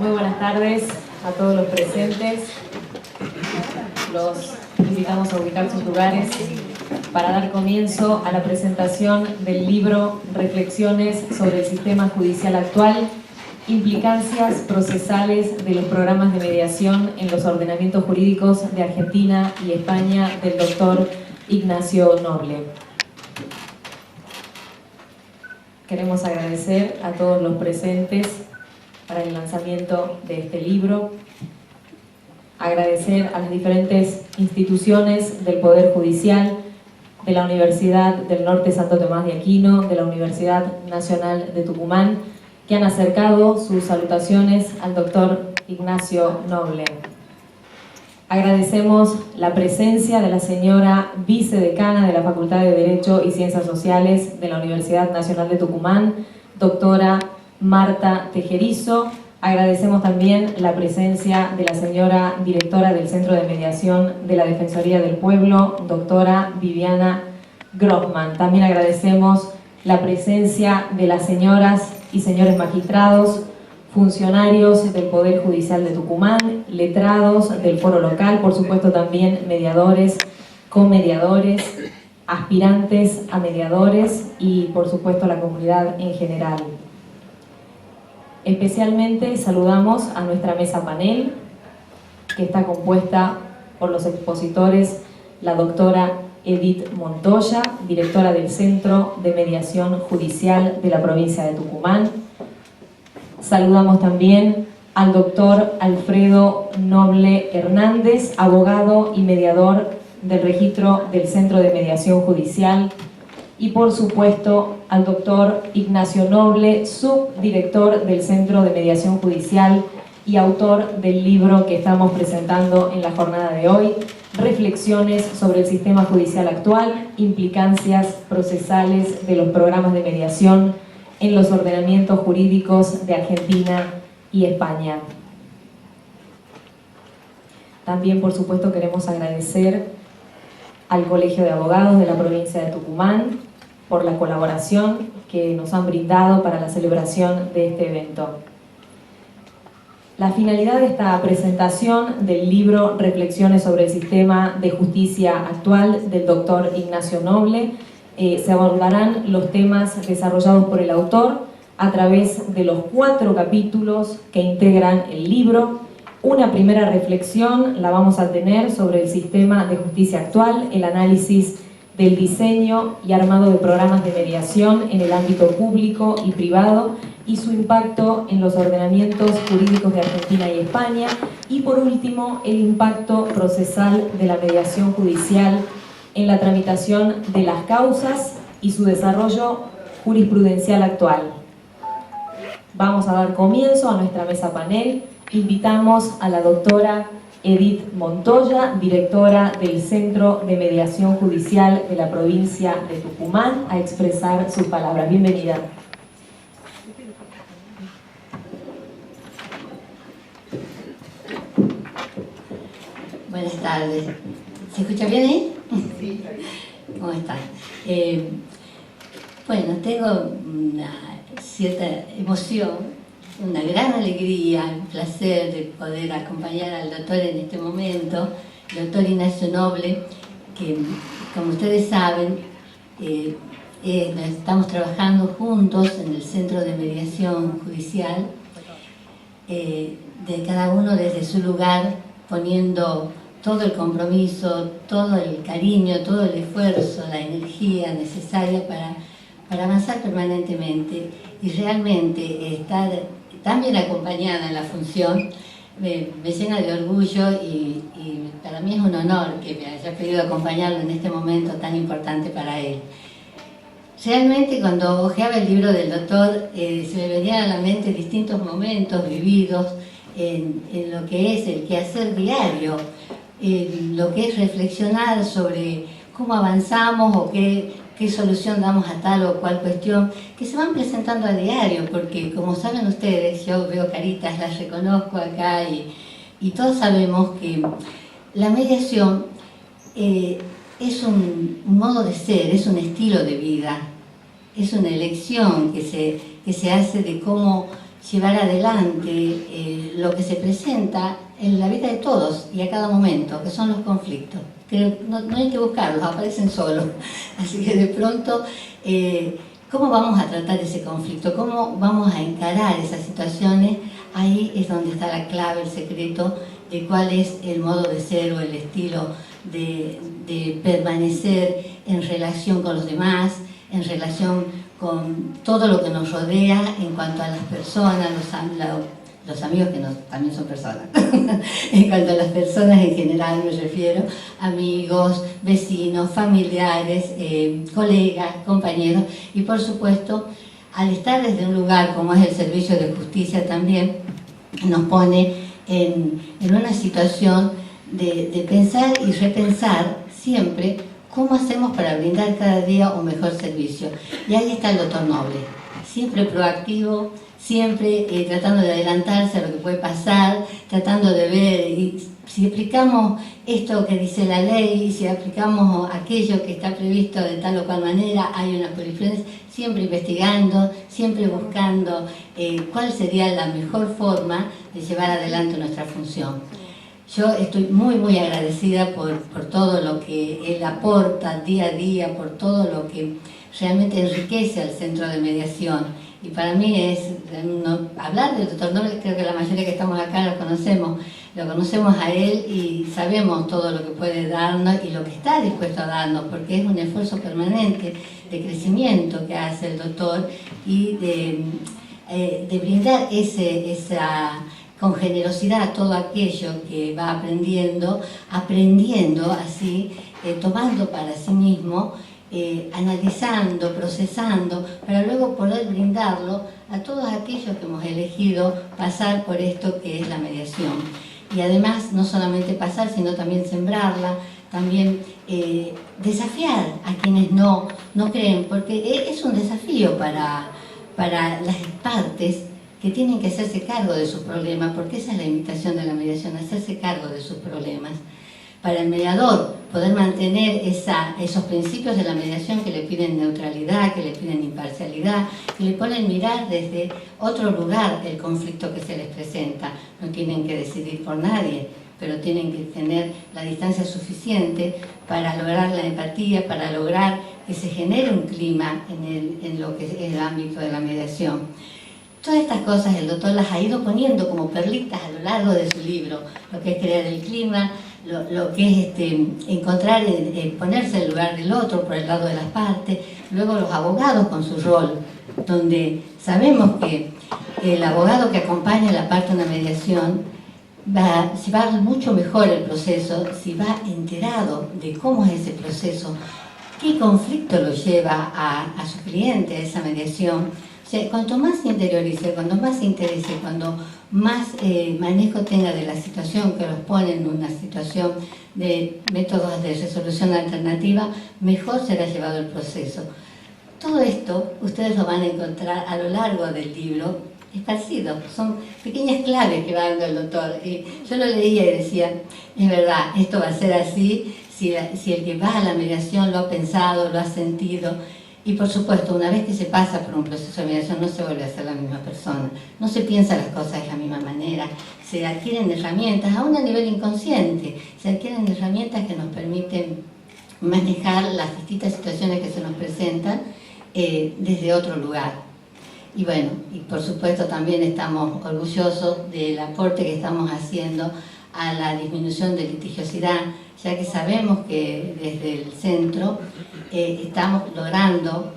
Muy buenas tardes a todos los presentes. Los invitamos a ubicar sus lugares para dar comienzo a la presentación del libro Reflexiones sobre el sistema judicial actual, implicancias procesales de los programas de mediación en los ordenamientos jurídicos de Argentina y España, del doctor Ignacio Noble. Queremos agradecer a todos los presentes para el lanzamiento de este libro, agradecer a las diferentes instituciones del Poder Judicial, de la Universidad del Norte Santo Tomás de Aquino, de la Universidad Nacional de Tucumán, que han acercado sus salutaciones al doctor Ignacio Noble. Agradecemos la presencia de la señora vicedecana de la Facultad de Derecho y Ciencias Sociales de la Universidad Nacional de Tucumán, doctora Marta Tejerizo. Agradecemos también la presencia de la señora directora del Centro de Mediación de la Defensoría del Pueblo, doctora Viviana Grossman. También agradecemos la presencia de las señoras y señores magistrados, funcionarios del Poder Judicial de Tucumán, letrados del foro local, por supuesto también mediadores, comediadores, aspirantes a mediadores y por supuesto la comunidad en general. Especialmente saludamos a nuestra mesa panel, que está compuesta por los expositores, la doctora Edith Montoya, directora del Centro de Mediación Judicial de la provincia de Tucumán. Saludamos también al doctor Alfredo Noble Hernández, abogado y mediador del registro del Centro de Mediación Judicial. Y por supuesto al doctor Ignacio Noble, subdirector del Centro de Mediación Judicial y autor del libro que estamos presentando en la jornada de hoy, Reflexiones sobre el sistema judicial actual, implicancias procesales de los programas de mediación en los ordenamientos jurídicos de Argentina y España. También, por supuesto, queremos agradecer al Colegio de Abogados de la provincia de Tucumán por la colaboración que nos han brindado para la celebración de este evento. La finalidad de esta presentación del libro Reflexiones sobre el sistema de justicia actual del doctor Ignacio Noble, se abordarán los temas desarrollados por el autor a través de los 4 capítulos que integran el libro. Una primera reflexión la vamos a tener sobre el sistema de justicia actual, el análisis del diseño y armado de programas de mediación en el ámbito público y privado y su impacto en los ordenamientos jurídicos de Argentina y España. Y por último, el impacto procesal de la mediación judicial en la tramitación de las causas y su desarrollo jurisprudencial actual. Vamos a dar comienzo a nuestra mesa panel. Invitamos a la doctora Edith Montoya, directora del Centro de Mediación Judicial de la provincia de Tucumán, a expresar sus palabras. Bienvenida. Buenas tardes. ¿Se escucha bien ahí? Sí. ¿Cómo están? Bueno, tengo una cierta emoción, una gran alegría, un placer de poder acompañar al doctor en este momento, el doctor Ignacio Noble, que como ustedes saben, estamos trabajando juntos en el Centro de Mediación Judicial, de cada uno desde su lugar, poniendo todo el compromiso, todo el cariño, todo el esfuerzo, la energía necesaria para avanzar permanentemente y realmente estar tan bien acompañada en la función me llena de orgullo y para mí es un honor que me haya podido acompañarlo en este momento tan importante para él. Realmente cuando hojeaba el libro del doctor se me venían a la mente distintos momentos vividos en lo que es el quehacer diario, lo que es reflexionar sobre cómo avanzamos o qué solución damos a tal o cual cuestión, que se van presentando a diario, porque como saben ustedes, yo veo caritas, las reconozco acá y todos sabemos que la mediación es un modo de ser, es un estilo de vida. es una elección que se hace de cómo llevar adelante lo que se presenta en la vida de todos y a cada momento, que son los conflictos. Que no hay que buscarlos, aparecen solos. Así que de pronto, ¿cómo vamos a tratar ese conflicto? ¿Cómo vamos a encarar esas situaciones? Ahí es donde está la clave, el secreto de cuál es el modo de ser o el estilo de permanecer en relación con los demás, en relación con todo lo que nos rodea en cuanto a las personas, los amigos que también son personas, en cuanto a las personas en general me refiero, amigos, vecinos, familiares, colegas, compañeros, y por supuesto, al estar desde un lugar como es el servicio de justicia también, nos pone en una situación de pensar y repensar siempre cómo hacemos para brindar cada día un mejor servicio. Y ahí está el doctor Noble, siempre proactivo, siempre tratando de adelantarse a lo que puede pasar, tratando de ver, y si aplicamos esto que dice la ley, si aplicamos aquello que está previsto de tal o cual manera, hay una jurisprudencia, siempre investigando, siempre buscando cuál sería la mejor forma de llevar adelante nuestra función. Yo estoy muy, muy agradecida por todo lo que él aporta día a día, por todo lo que realmente enriquece al Centro de Mediación. Y para mí es, hablar del doctor Noble, creo que la mayoría que estamos acá lo conocemos a él y sabemos todo lo que puede darnos y lo que está dispuesto a darnos, porque es un esfuerzo permanente de crecimiento que hace el doctor y de brindar esa con generosidad todo aquello que va aprendiendo así, tomando para sí mismo, analizando, procesando, para luego poder brindarlo a todos aquellos que hemos elegido pasar por esto que es la mediación. Y además, no solamente pasar, sino también sembrarla, también desafiar a quienes no creen, porque es un desafío para las partes que tienen que hacerse cargo de sus problemas, porque esa es la invitación de la mediación, hacerse cargo de sus problemas. Para el mediador, poder mantener esos principios de la mediación que le piden neutralidad, que le piden imparcialidad, que le ponen mirar desde otro lugar el conflicto que se les presenta. No tienen que decidir por nadie, pero tienen que tener la distancia suficiente para lograr la empatía, para lograr que se genere un clima en lo que es el ámbito de la mediación. Todas estas cosas el doctor las ha ido poniendo como perlitas a lo largo de su libro, lo que es crear el clima, lo que es encontrar, ponerse en el lugar del otro por el lado de las partes, luego los abogados con su rol, donde sabemos que el abogado que acompaña la parte de una mediación se va a dar mucho mejor el proceso si va enterado de cómo es ese proceso, qué conflicto lo lleva a su cliente a esa mediación. O sea, cuanto más se interiorice, cuanto más se interese, cuando más manejo tenga de la situación que los pone en una situación de métodos de resolución alternativa, mejor será llevado el proceso. Todo esto ustedes lo van a encontrar a lo largo del libro, esparcido. Son pequeñas claves que va dando el doctor. Y yo lo leía y decía, es verdad, esto va a ser así, si el que va a la mediación lo ha pensado, lo ha sentido. Y por supuesto, una vez que se pasa por un proceso de mediación, no se vuelve a ser la misma persona, no se piensa las cosas de la misma manera, se adquieren herramientas, aún a nivel inconsciente, se adquieren herramientas que nos permiten manejar las distintas situaciones que se nos presentan desde otro lugar. Y bueno, y por supuesto también estamos orgullosos del aporte que estamos haciendo a la disminución de litigiosidad, ya que sabemos que desde el centro estamos logrando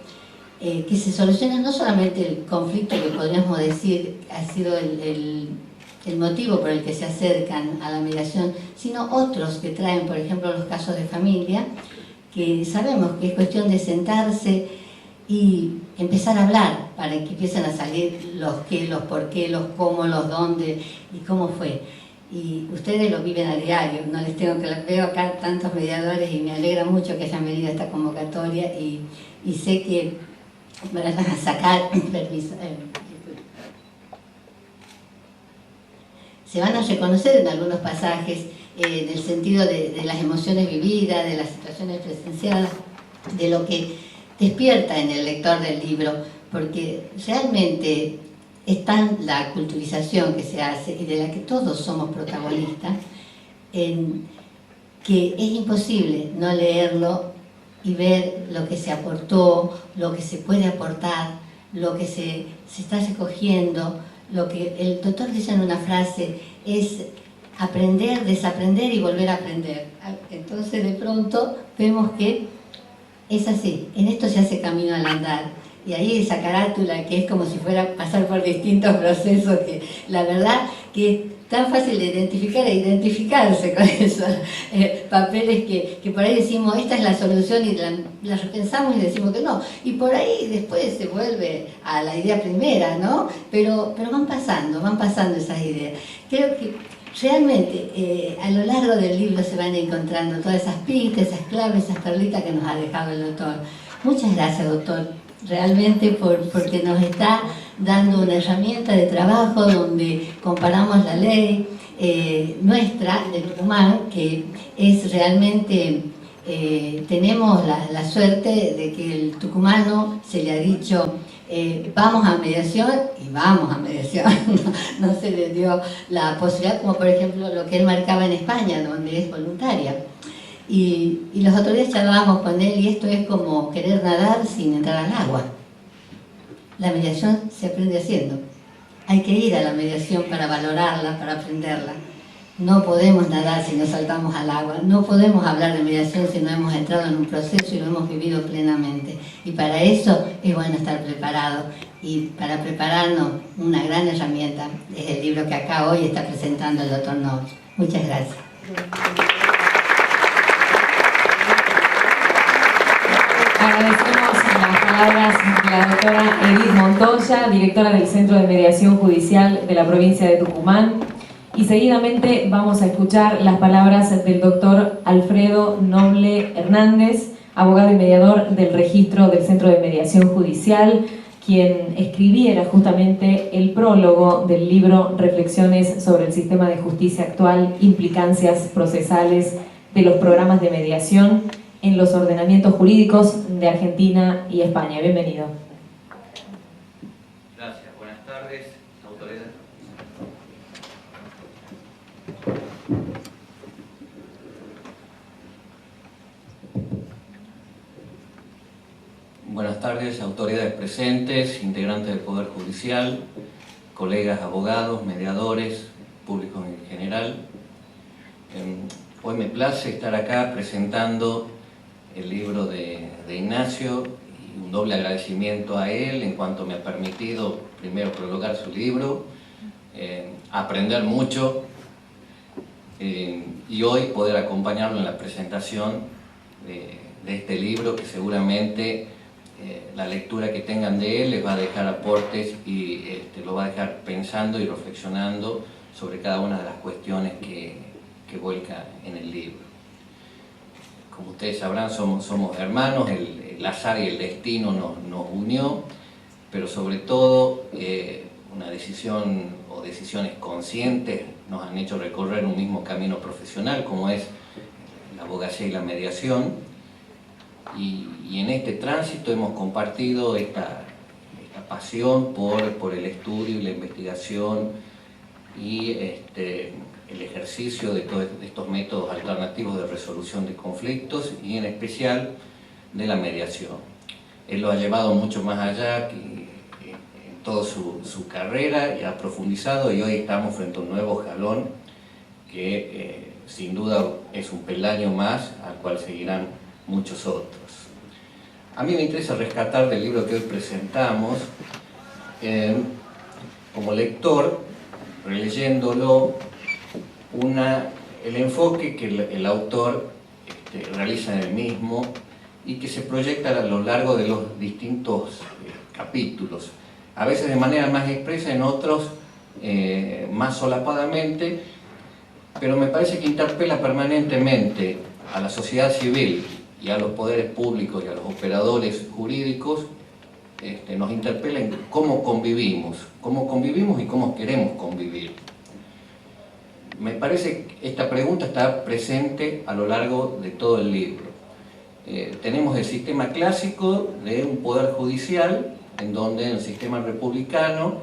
que se solucione no solamente el conflicto que podríamos decir ha sido el motivo por el que se acercan a la mediación, sino otros que traen, por ejemplo, los casos de familia, que sabemos que es cuestión de sentarse y empezar a hablar para que empiecen a salir los qué, los por qué, los cómo, los dónde y cómo fue. Y ustedes lo viven a diario, no les tengo que... Veo acá tantos mediadores y me alegra mucho que hayan venido a esta convocatoria y sé que me van a sacar... permiso, se van a reconocer en algunos pasajes del sentido de las emociones vividas, de las situaciones presenciadas, de lo que despierta en el lector del libro, porque realmente está la culturización que se hace y de la que todos somos protagonistas, en que es imposible no leerlo y ver lo que se aportó, lo que se puede aportar, lo que se está recogiendo. Lo que el doctor dice en una frase es aprender, desaprender y volver a aprender. Entonces de pronto vemos que es así, en esto se hace camino al andar. Y ahí esa carátula que es como si fuera a pasar por distintos procesos, que la verdad que es tan fácil de identificar e identificarse con esos papeles que por ahí decimos esta es la solución y la repensamos y decimos que no. Y por ahí después se vuelve a la idea primera, ¿no? Pero van pasando esas ideas. Creo que realmente a lo largo del libro se van encontrando todas esas pistas, esas claves, esas perlitas que nos ha dejado el doctor. Muchas gracias, doctor, realmente porque nos está dando una herramienta de trabajo donde comparamos la ley nuestra de Tucumán, que es realmente, tenemos la suerte de que el tucumano se le ha dicho vamos a mediación y vamos a mediación. No se le dio la posibilidad, como por ejemplo lo que él marcaba en España, donde es voluntaria. Y los otros días charlábamos con él y esto es como querer nadar sin entrar al agua. La mediación se aprende haciendo. Hay que ir a la mediación para valorarla, para aprenderla. No podemos nadar si no saltamos al agua, no podemos hablar de mediación si no hemos entrado en un proceso y lo hemos vivido plenamente. Y para eso es bueno estar preparado. Y para prepararnos, una gran herramienta es el libro que acá hoy está presentando el doctor Noble. Muchas gracias. Agradecemos las palabras de la doctora Edith Montoya, directora del Centro de Mediación Judicial de la provincia de Tucumán. Y seguidamente vamos a escuchar las palabras del doctor Alfredo Noble Hernández, abogado y mediador del registro del Centro de Mediación Judicial, quien escribiera justamente el prólogo del libro Reflexiones sobre el sistema de justicia actual, implicancias procesales de los programas de mediación en los ordenamientos jurídicos de Argentina y España. Bienvenido. Gracias. Buenas tardes, autoridades. Buenas tardes, autoridades presentes, integrantes del Poder Judicial, colegas abogados, mediadores, público en general. Hoy me place estar acá presentando el libro de Ignacio y un doble agradecimiento a él en cuanto me ha permitido primero prologar su libro, aprender mucho y hoy poder acompañarlo en la presentación de este libro que seguramente la lectura que tengan de él les va a dejar aportes y lo va a dejar pensando y reflexionando sobre cada una de las cuestiones que vuelca en el libro. Como ustedes sabrán, somos hermanos, el azar y el destino nos unió, pero sobre todo una decisión o decisiones conscientes nos han hecho recorrer un mismo camino profesional como es la abogacía y la mediación, y en este tránsito hemos compartido esta pasión por el estudio y la investigación y el ejercicio de todos estos métodos alternativos de resolución de conflictos y en especial de la mediación. Él lo ha llevado mucho más allá en toda su carrera y ha profundizado, y hoy estamos frente a un nuevo jalón que sin duda es un peldaño más al cual seguirán muchos otros. A mí me interesa rescatar del libro que hoy presentamos, como lector, releyéndolo, el enfoque que el autor realiza en el mismo y que se proyecta a lo largo de los distintos capítulos, a veces de manera más expresa, en otros más solapadamente, pero me parece que interpela permanentemente a la sociedad civil y a los poderes públicos y a los operadores jurídicos. Nos interpela en cómo convivimos y cómo queremos convivir. Me parece que esta pregunta está presente a lo largo de todo el libro. tenemos el sistema clásico de un poder judicial, en donde en el sistema republicano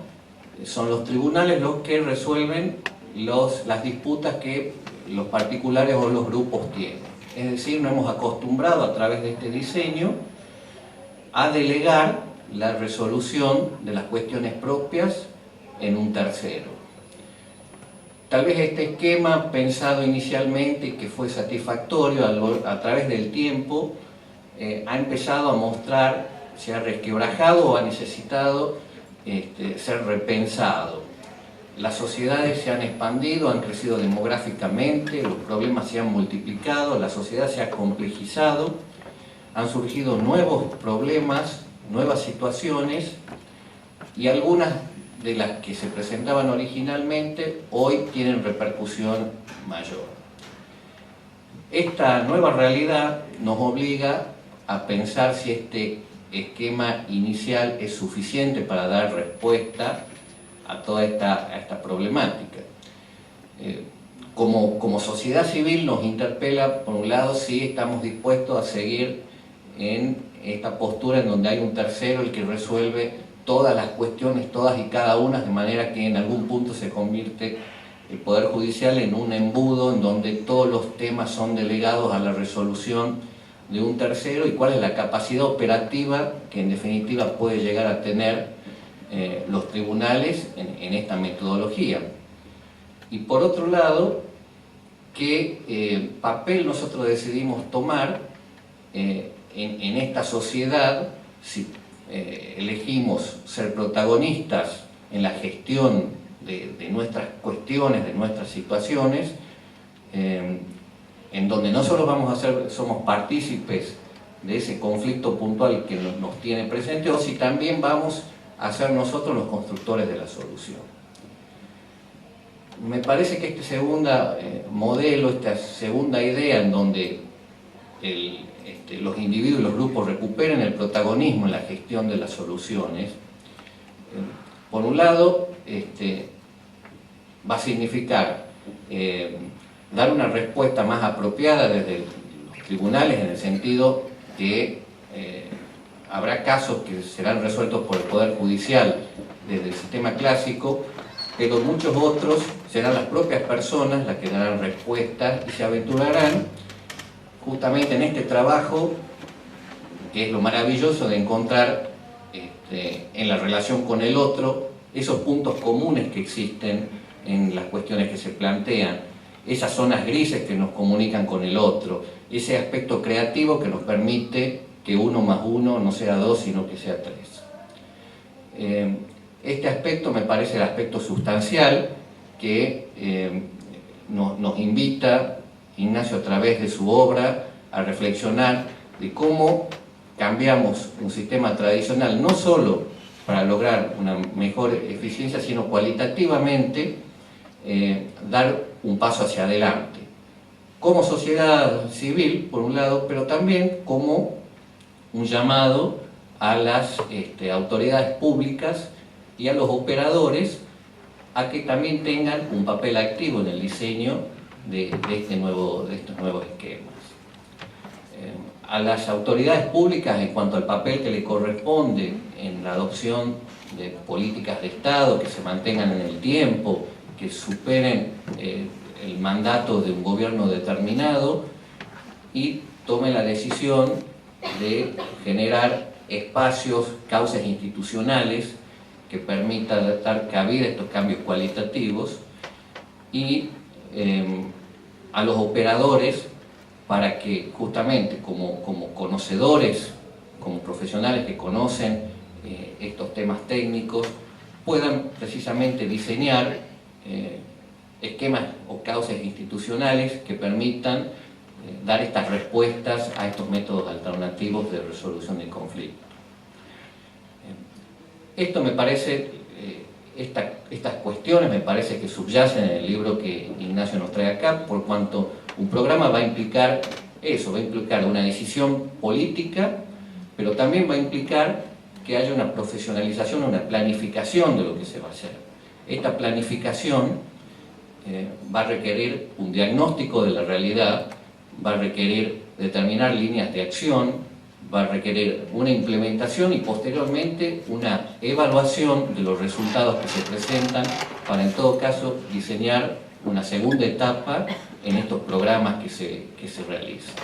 son los tribunales los que resuelven las disputas que los particulares o los grupos tienen. Es decir, nos hemos acostumbrado a través de este diseño a delegar la resolución de las cuestiones propias en un tercero. Tal vez este esquema, pensado inicialmente y que fue satisfactorio a través del tiempo, ha empezado a mostrar, se ha resquebrajado o ha necesitado ser repensado. Las sociedades se han expandido, han crecido demográficamente, los problemas se han multiplicado, la sociedad se ha complejizado, han surgido nuevos problemas, nuevas situaciones, y algunas de las que se presentaban originalmente hoy tienen repercusión mayor. Esta nueva realidad nos obliga a pensar si este esquema inicial es suficiente para dar respuesta a toda esta problemática. Como sociedad civil nos interpela, por un lado, si estamos dispuestos a seguir en esta postura en donde hay un tercero el que resuelve todas las cuestiones, todas y cada una, de manera que en algún punto se convierte el Poder Judicial en un embudo en donde todos los temas son delegados a la resolución de un tercero, y cuál es la capacidad operativa que en definitiva puede llegar a tener los tribunales en esta metodología. Y por otro lado, qué papel nosotros decidimos tomar en esta sociedad, si elegimos ser protagonistas en la gestión de nuestras cuestiones, de nuestras situaciones, en donde no solo somos partícipes de ese conflicto puntual que nos tiene presente, o si también vamos a ser nosotros los constructores de la solución. Me parece que este segundo modelo, esta segunda idea en donde los individuos y los grupos recuperen el protagonismo en la gestión de las soluciones, por un lado, va a significar dar una respuesta más apropiada desde los tribunales, en el sentido que habrá casos que serán resueltos por el Poder Judicial desde el sistema clásico, pero muchos otros serán las propias personas las que darán respuestas y se aventurarán justamente en este trabajo, que es lo maravilloso de encontrar en la relación con el otro esos puntos comunes que existen en las cuestiones que se plantean, esas zonas grises que nos comunican con el otro, ese aspecto creativo que nos permite que 1 más 1 no sea 2, sino que sea 3. Este aspecto me parece el aspecto sustancial que nos invita Ignacio a través de su obra a reflexionar de cómo cambiamos un sistema tradicional, no solo para lograr una mejor eficiencia, sino cualitativamente dar un paso hacia adelante. Como sociedad civil, por un lado, pero también como un llamado a las autoridades públicas y a los operadores a que también tengan un papel activo en el diseño de estos nuevos esquemas. A las autoridades públicas, en cuanto al papel que le corresponde en la adopción de políticas de Estado que se mantengan en el tiempo, que superen el mandato de un gobierno determinado y tomen la decisión de generar espacios, cauces institucionales que permitan dar cabida a estos cambios cualitativos, y a los operadores para que justamente como conocedores, como profesionales que conocen estos temas técnicos, puedan precisamente diseñar esquemas o causas institucionales que permitan dar estas respuestas a estos métodos alternativos de resolución de conflictos. Esto me parece, estas cuestiones me parece que subyacen en el libro que Ignacio nos trae acá, por cuanto un programa va a implicar eso, va a implicar una decisión política, pero también va a implicar que haya una profesionalización, una planificación de lo que se va a hacer. Esta planificación va a requerir un diagnóstico de la realidad, va a requerir determinar líneas de acción, va a requerir una implementación y posteriormente una evaluación de los resultados que se presentan para en todo caso diseñar una segunda etapa en estos programas que se realizan.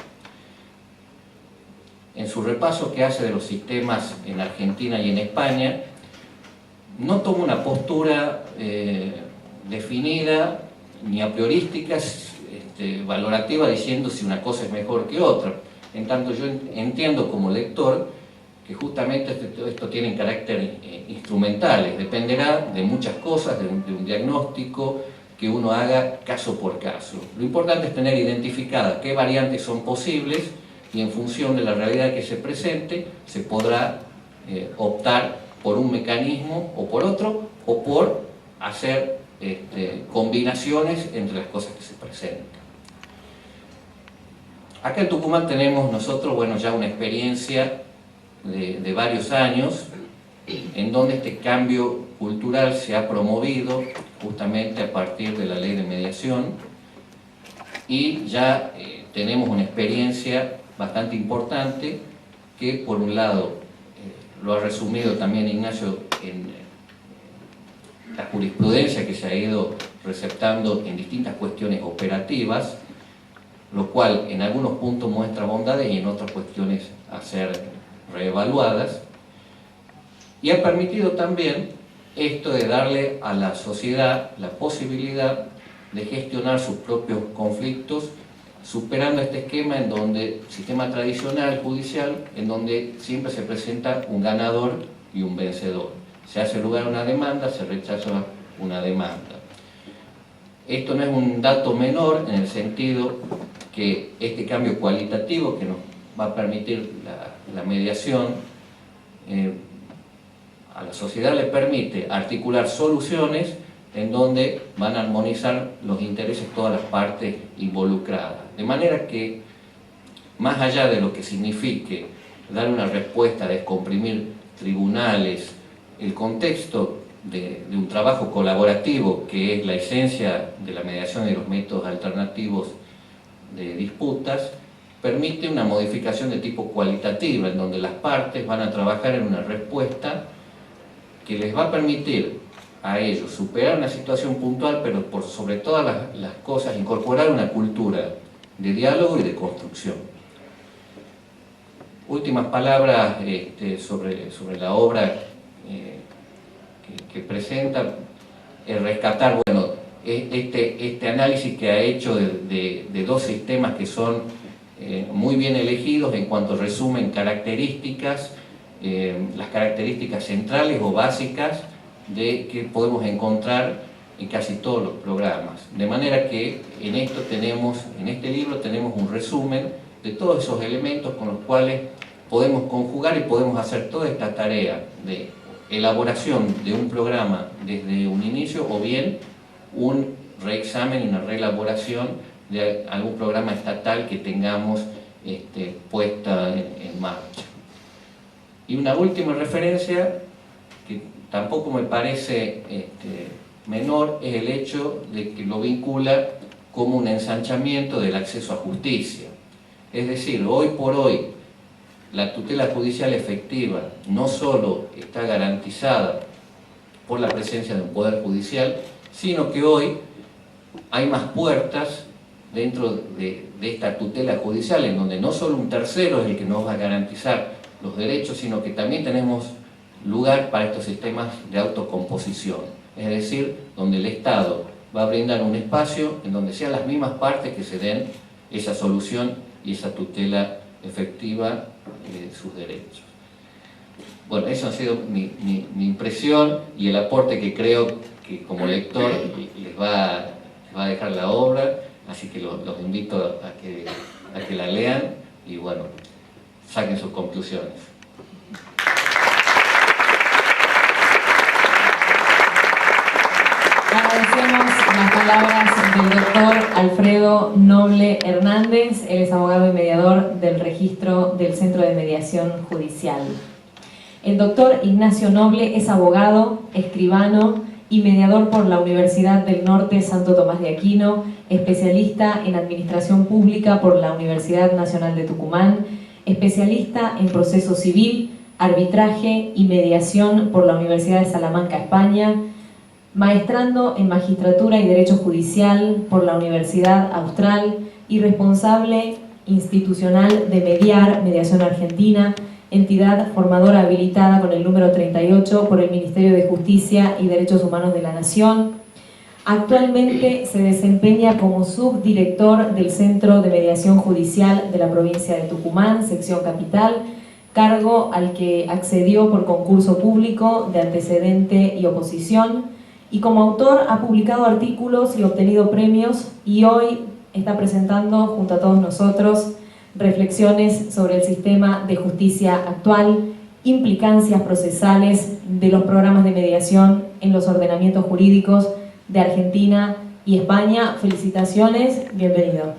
En su repaso que hace de los sistemas en Argentina y en España, no toma una postura definida ni a priorística, valorativa, diciendo si una cosa es mejor que otra. En tanto yo entiendo como lector que justamente esto tiene carácter instrumentales, dependerá de muchas cosas, de un diagnóstico que uno haga caso por caso. Lo importante es tener identificadas qué variantes son posibles y en función de la realidad que se presente se podrá optar por un mecanismo o por otro, o por hacer combinaciones entre las cosas que se presentan. Acá en Tucumán tenemos nosotros, bueno, ya una experiencia de varios años en donde este cambio cultural se ha promovido justamente a partir de la ley de mediación y ya tenemos una experiencia bastante importante que por un lado lo ha resumido también Ignacio en la jurisprudencia que se ha ido receptando en distintas cuestiones operativas, lo cual en algunos puntos muestra bondades y en otras cuestiones a ser reevaluadas, y ha permitido también esto de darle a la sociedad la posibilidad de gestionar sus propios conflictos, superando este esquema en donde, sistema tradicional judicial, en donde siempre se presenta un ganador y un vencedor. Se hace lugar a una demanda, se rechaza una demanda. Esto no es un dato menor en el sentido que este cambio cualitativo que nos va a permitir la mediación a la sociedad le permite articular soluciones en donde van a armonizar los intereses de todas las partes involucradas. De manera que, más allá de lo que signifique dar una respuesta, descomprimir tribunales, el contexto de un trabajo colaborativo, que es la esencia de la mediación y los métodos alternativos de disputas, permite una modificación de tipo cualitativa, en donde las partes van a trabajar en una respuesta que les va a permitir a ellos superar una situación puntual, pero por sobre todas las cosas incorporar una cultura de diálogo y de construcción. Últimas palabras sobre la obra que presenta, el rescatar, bueno, este análisis que ha hecho de dos sistemas que son muy bien elegidos en cuanto resumen características, las características centrales o básicas de que podemos encontrar en casi todos los programas. De manera que en este libro tenemos un resumen de todos esos elementos con los cuales podemos conjugar y podemos hacer toda esta tarea de elaboración de un programa desde un inicio o bien un reexamen y una reelaboración de algún programa estatal que tengamos puesta en marcha. Y una última referencia que tampoco me parece menor es el hecho de que lo vincula como un ensanchamiento del acceso a justicia. Es decir, hoy por hoy la tutela judicial efectiva no solo está garantizada por la presencia de un poder judicial, sino que hoy hay más puertas dentro de esta tutela judicial, en donde no solo un tercero es el que nos va a garantizar los derechos, sino que también tenemos lugar para estos sistemas de autocomposición, es decir, donde el Estado va a brindar un espacio en donde sean las mismas partes que se den esa solución y esa tutela efectiva de sus derechos. Bueno, eso ha sido mi impresión y el aporte que creo que como lector les va a dejar la obra, así que los invito a que la lean y bueno, saquen sus conclusiones. Agradecemos las palabras del doctor Alfredo Noble Hernández. Él es abogado y mediador del registro del Centro de Mediación Judicial. El doctor Ignacio Noble es abogado, escribano y mediador por la Universidad del Norte Santo Tomás de Aquino, especialista en Administración Pública por la Universidad Nacional de Tucumán, especialista en Proceso Civil, Arbitraje y Mediación por la Universidad de Salamanca, España, maestrando en Magistratura y Derecho Judicial por la Universidad Austral y responsable institucional de Mediación Argentina, entidad formadora habilitada con el número 38 por el Ministerio de Justicia y Derechos Humanos de la Nación. Actualmente se desempeña como subdirector del Centro de Mediación Judicial de la provincia de Tucumán, sección Capital, cargo al que accedió por concurso público de antecedente y oposición, y como autor ha publicado artículos y obtenido premios, y hoy está presentando junto a todos nosotros reflexiones sobre el sistema de justicia actual, implicancias procesales de los programas de mediación en los ordenamientos jurídicos de Argentina y España. Felicitaciones, bienvenido.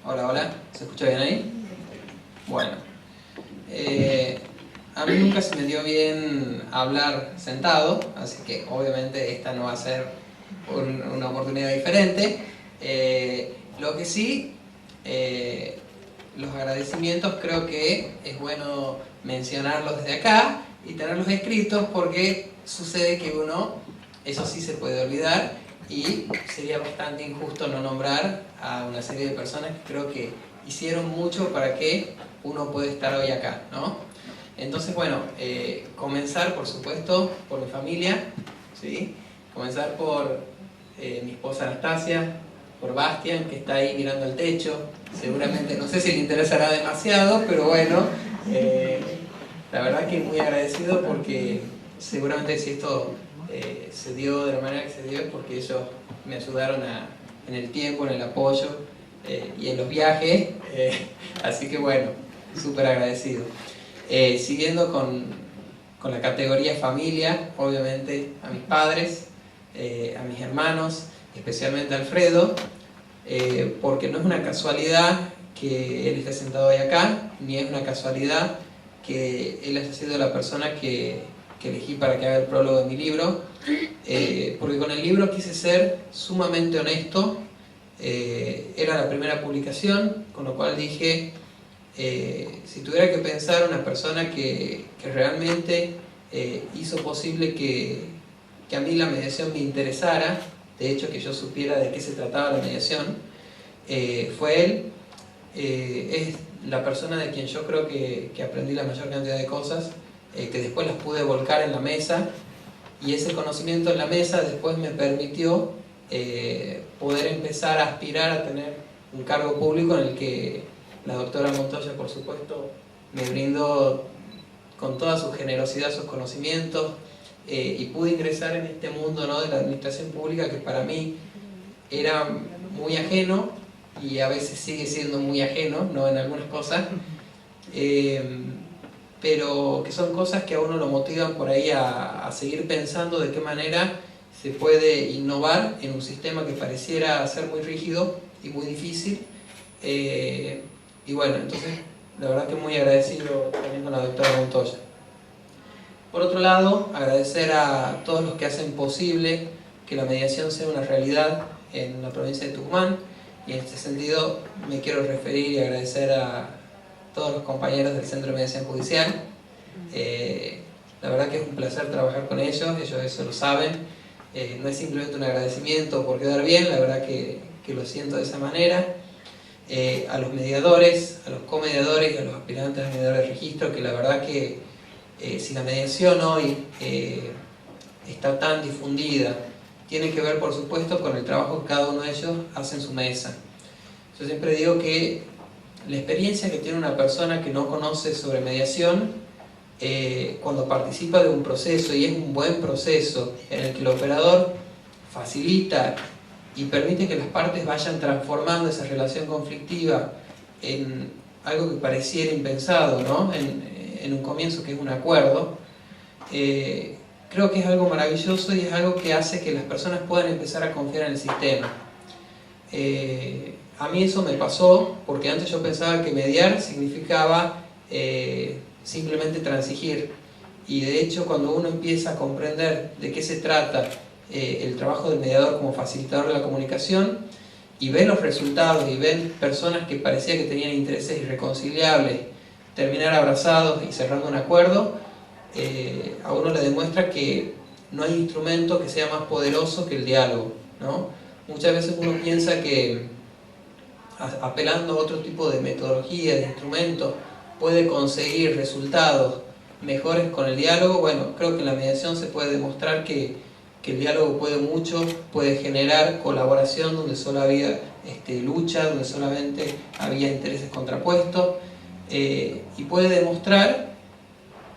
Hola, hola, ¿se escucha bien ahí? Bueno, a mí nunca se me dio bien hablar sentado, así que obviamente esta no va a ser una oportunidad diferente. Lo que sí, los agradecimientos creo que es bueno mencionarlos desde acá y tenerlos escritos, porque sucede que uno, eso sí se puede olvidar, y sería bastante injusto no nombrar a una serie de personas que creo que hicieron mucho para que uno pueda estar hoy acá, ¿no? Entonces, bueno, comenzar, por supuesto, por mi familia, ¿sí? Comenzar por mi esposa Anastasia, por Bastian, que está ahí mirando el techo. Seguramente, no sé si le interesará demasiado, pero bueno, la verdad que muy agradecido, porque seguramente si esto se dio de la manera que se dio es porque ellos me ayudaron en el tiempo, en el apoyo y en los viajes, así que bueno, súper agradecido. Siguiendo con la categoría familia, obviamente a mis padres, a mis hermanos, especialmente a Alfredo, porque no es una casualidad que él esté sentado hoy acá, ni es una casualidad que él haya sido la persona que elegí para que haga el prólogo de mi libro, porque con el libro quise ser sumamente honesto. Era la primera publicación, con lo cual dije, si tuviera que pensar una persona que realmente hizo posible que a mí la mediación me interesara, de hecho que yo supiera de qué se trataba la mediación, fue él. Es la persona de quien yo creo que aprendí la mayor cantidad de cosas, que después las pude volcar en la mesa, y ese conocimiento en la mesa después me permitió poder empezar a aspirar a tener un cargo público, en el que la doctora Montoya, por supuesto, me brindó con toda su generosidad sus conocimientos, y pude ingresar en este mundo, ¿no?, de la administración pública, que para mí era muy ajeno, y a veces sigue siendo muy ajeno, ¿no?, en algunas cosas, pero que son cosas que a uno lo motivan por ahí a seguir pensando de qué manera se puede innovar en un sistema que pareciera ser muy rígido y muy difícil. Y bueno, entonces la verdad que muy agradecido también con la doctora Montoya. Por otro lado, agradecer a todos los que hacen posible que la mediación sea una realidad en la provincia de Tucumán, y en este sentido me quiero referir y agradecer a todos los compañeros del Centro de Mediación Judicial. La verdad que es un placer trabajar con ellos eso lo saben. No es simplemente un agradecimiento por quedar bien, la verdad que lo siento de esa manera. A los mediadores, a los comediadores y a los aspirantes a mediadores de registro, que la verdad que si la mediación hoy está tan difundida, tiene que ver por supuesto con el trabajo que cada uno de ellos hace en su mesa. Yo siempre digo que la experiencia que tiene una persona que no conoce sobre mediación, cuando participa de un proceso, y es un buen proceso en el que el operador facilita y permite que las partes vayan transformando esa relación conflictiva en algo que pareciera impensado, ¿no?, en un comienzo, que es un acuerdo, creo que es algo maravilloso, y es algo que hace que las personas puedan empezar a confiar en el sistema. A mí eso me pasó porque antes yo pensaba que mediar significaba simplemente transigir. Y de hecho, cuando uno empieza a comprender de qué se trata el trabajo del mediador como facilitador de la comunicación, y ve los resultados y ven personas que parecía que tenían intereses irreconciliables terminar abrazados y cerrando un acuerdo, a uno le demuestra que no hay instrumento que sea más poderoso que el diálogo, ¿no? Muchas veces uno piensa que apelando a otro tipo de metodología, de instrumentos, puede conseguir resultados mejores con el diálogo. Bueno, creo que en la mediación se puede demostrar que el diálogo puede mucho, puede generar colaboración donde solo había lucha, donde solamente había intereses contrapuestos, y puede demostrar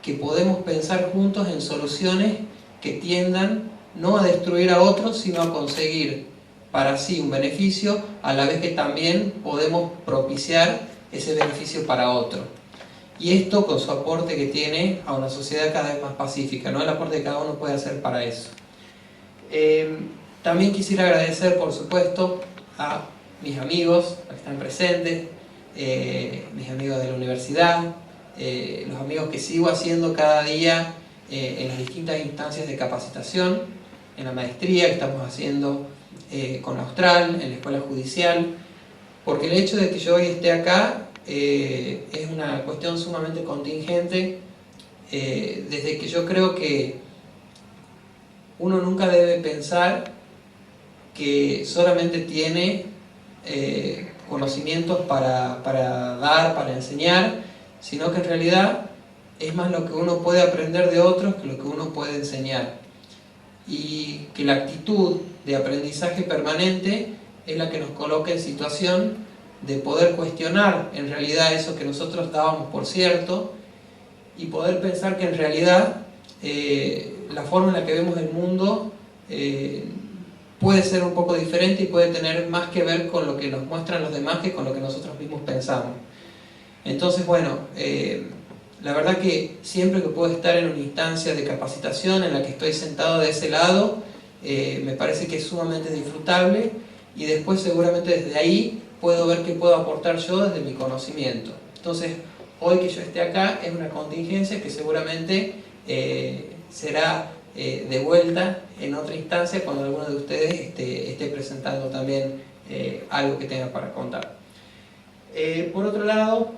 que podemos pensar juntos en soluciones que tiendan no a destruir a otros, sino a conseguir para sí un beneficio, a la vez que también podemos propiciar ese beneficio para otro. Y esto con su aporte que tiene a una sociedad cada vez más pacífica, ¿no? El aporte que cada uno puede hacer para eso. También quisiera agradecer, por supuesto, a mis amigos que están presentes, mis amigos de la universidad, los amigos que sigo haciendo cada día en las distintas instancias de capacitación, en la maestría que estamos haciendo con la Austral, en la Escuela Judicial, porque el hecho de que yo hoy esté acá es una cuestión sumamente contingente, desde que yo creo que uno nunca debe pensar que solamente tiene conocimientos para dar, para enseñar, sino que en realidad es más lo que uno puede aprender de otros que lo que uno puede enseñar. Y que la actitud de aprendizaje permanente es la que nos coloca en situación de poder cuestionar en realidad eso que nosotros dábamos por cierto y poder pensar que en realidad la forma en la que vemos el mundo puede ser un poco diferente y puede tener más que ver con lo que nos muestran los demás que con lo que nosotros mismos pensamos. Entonces, bueno, la verdad que siempre que puedo estar en una instancia de capacitación en la que estoy sentado de ese lado, me parece que es sumamente disfrutable y después seguramente desde ahí puedo ver qué puedo aportar yo desde mi conocimiento. Entonces, hoy que yo esté acá es una contingencia que seguramente será de vuelta en otra instancia cuando alguno de ustedes esté presentando también algo que tenga para contar. Por otro lado,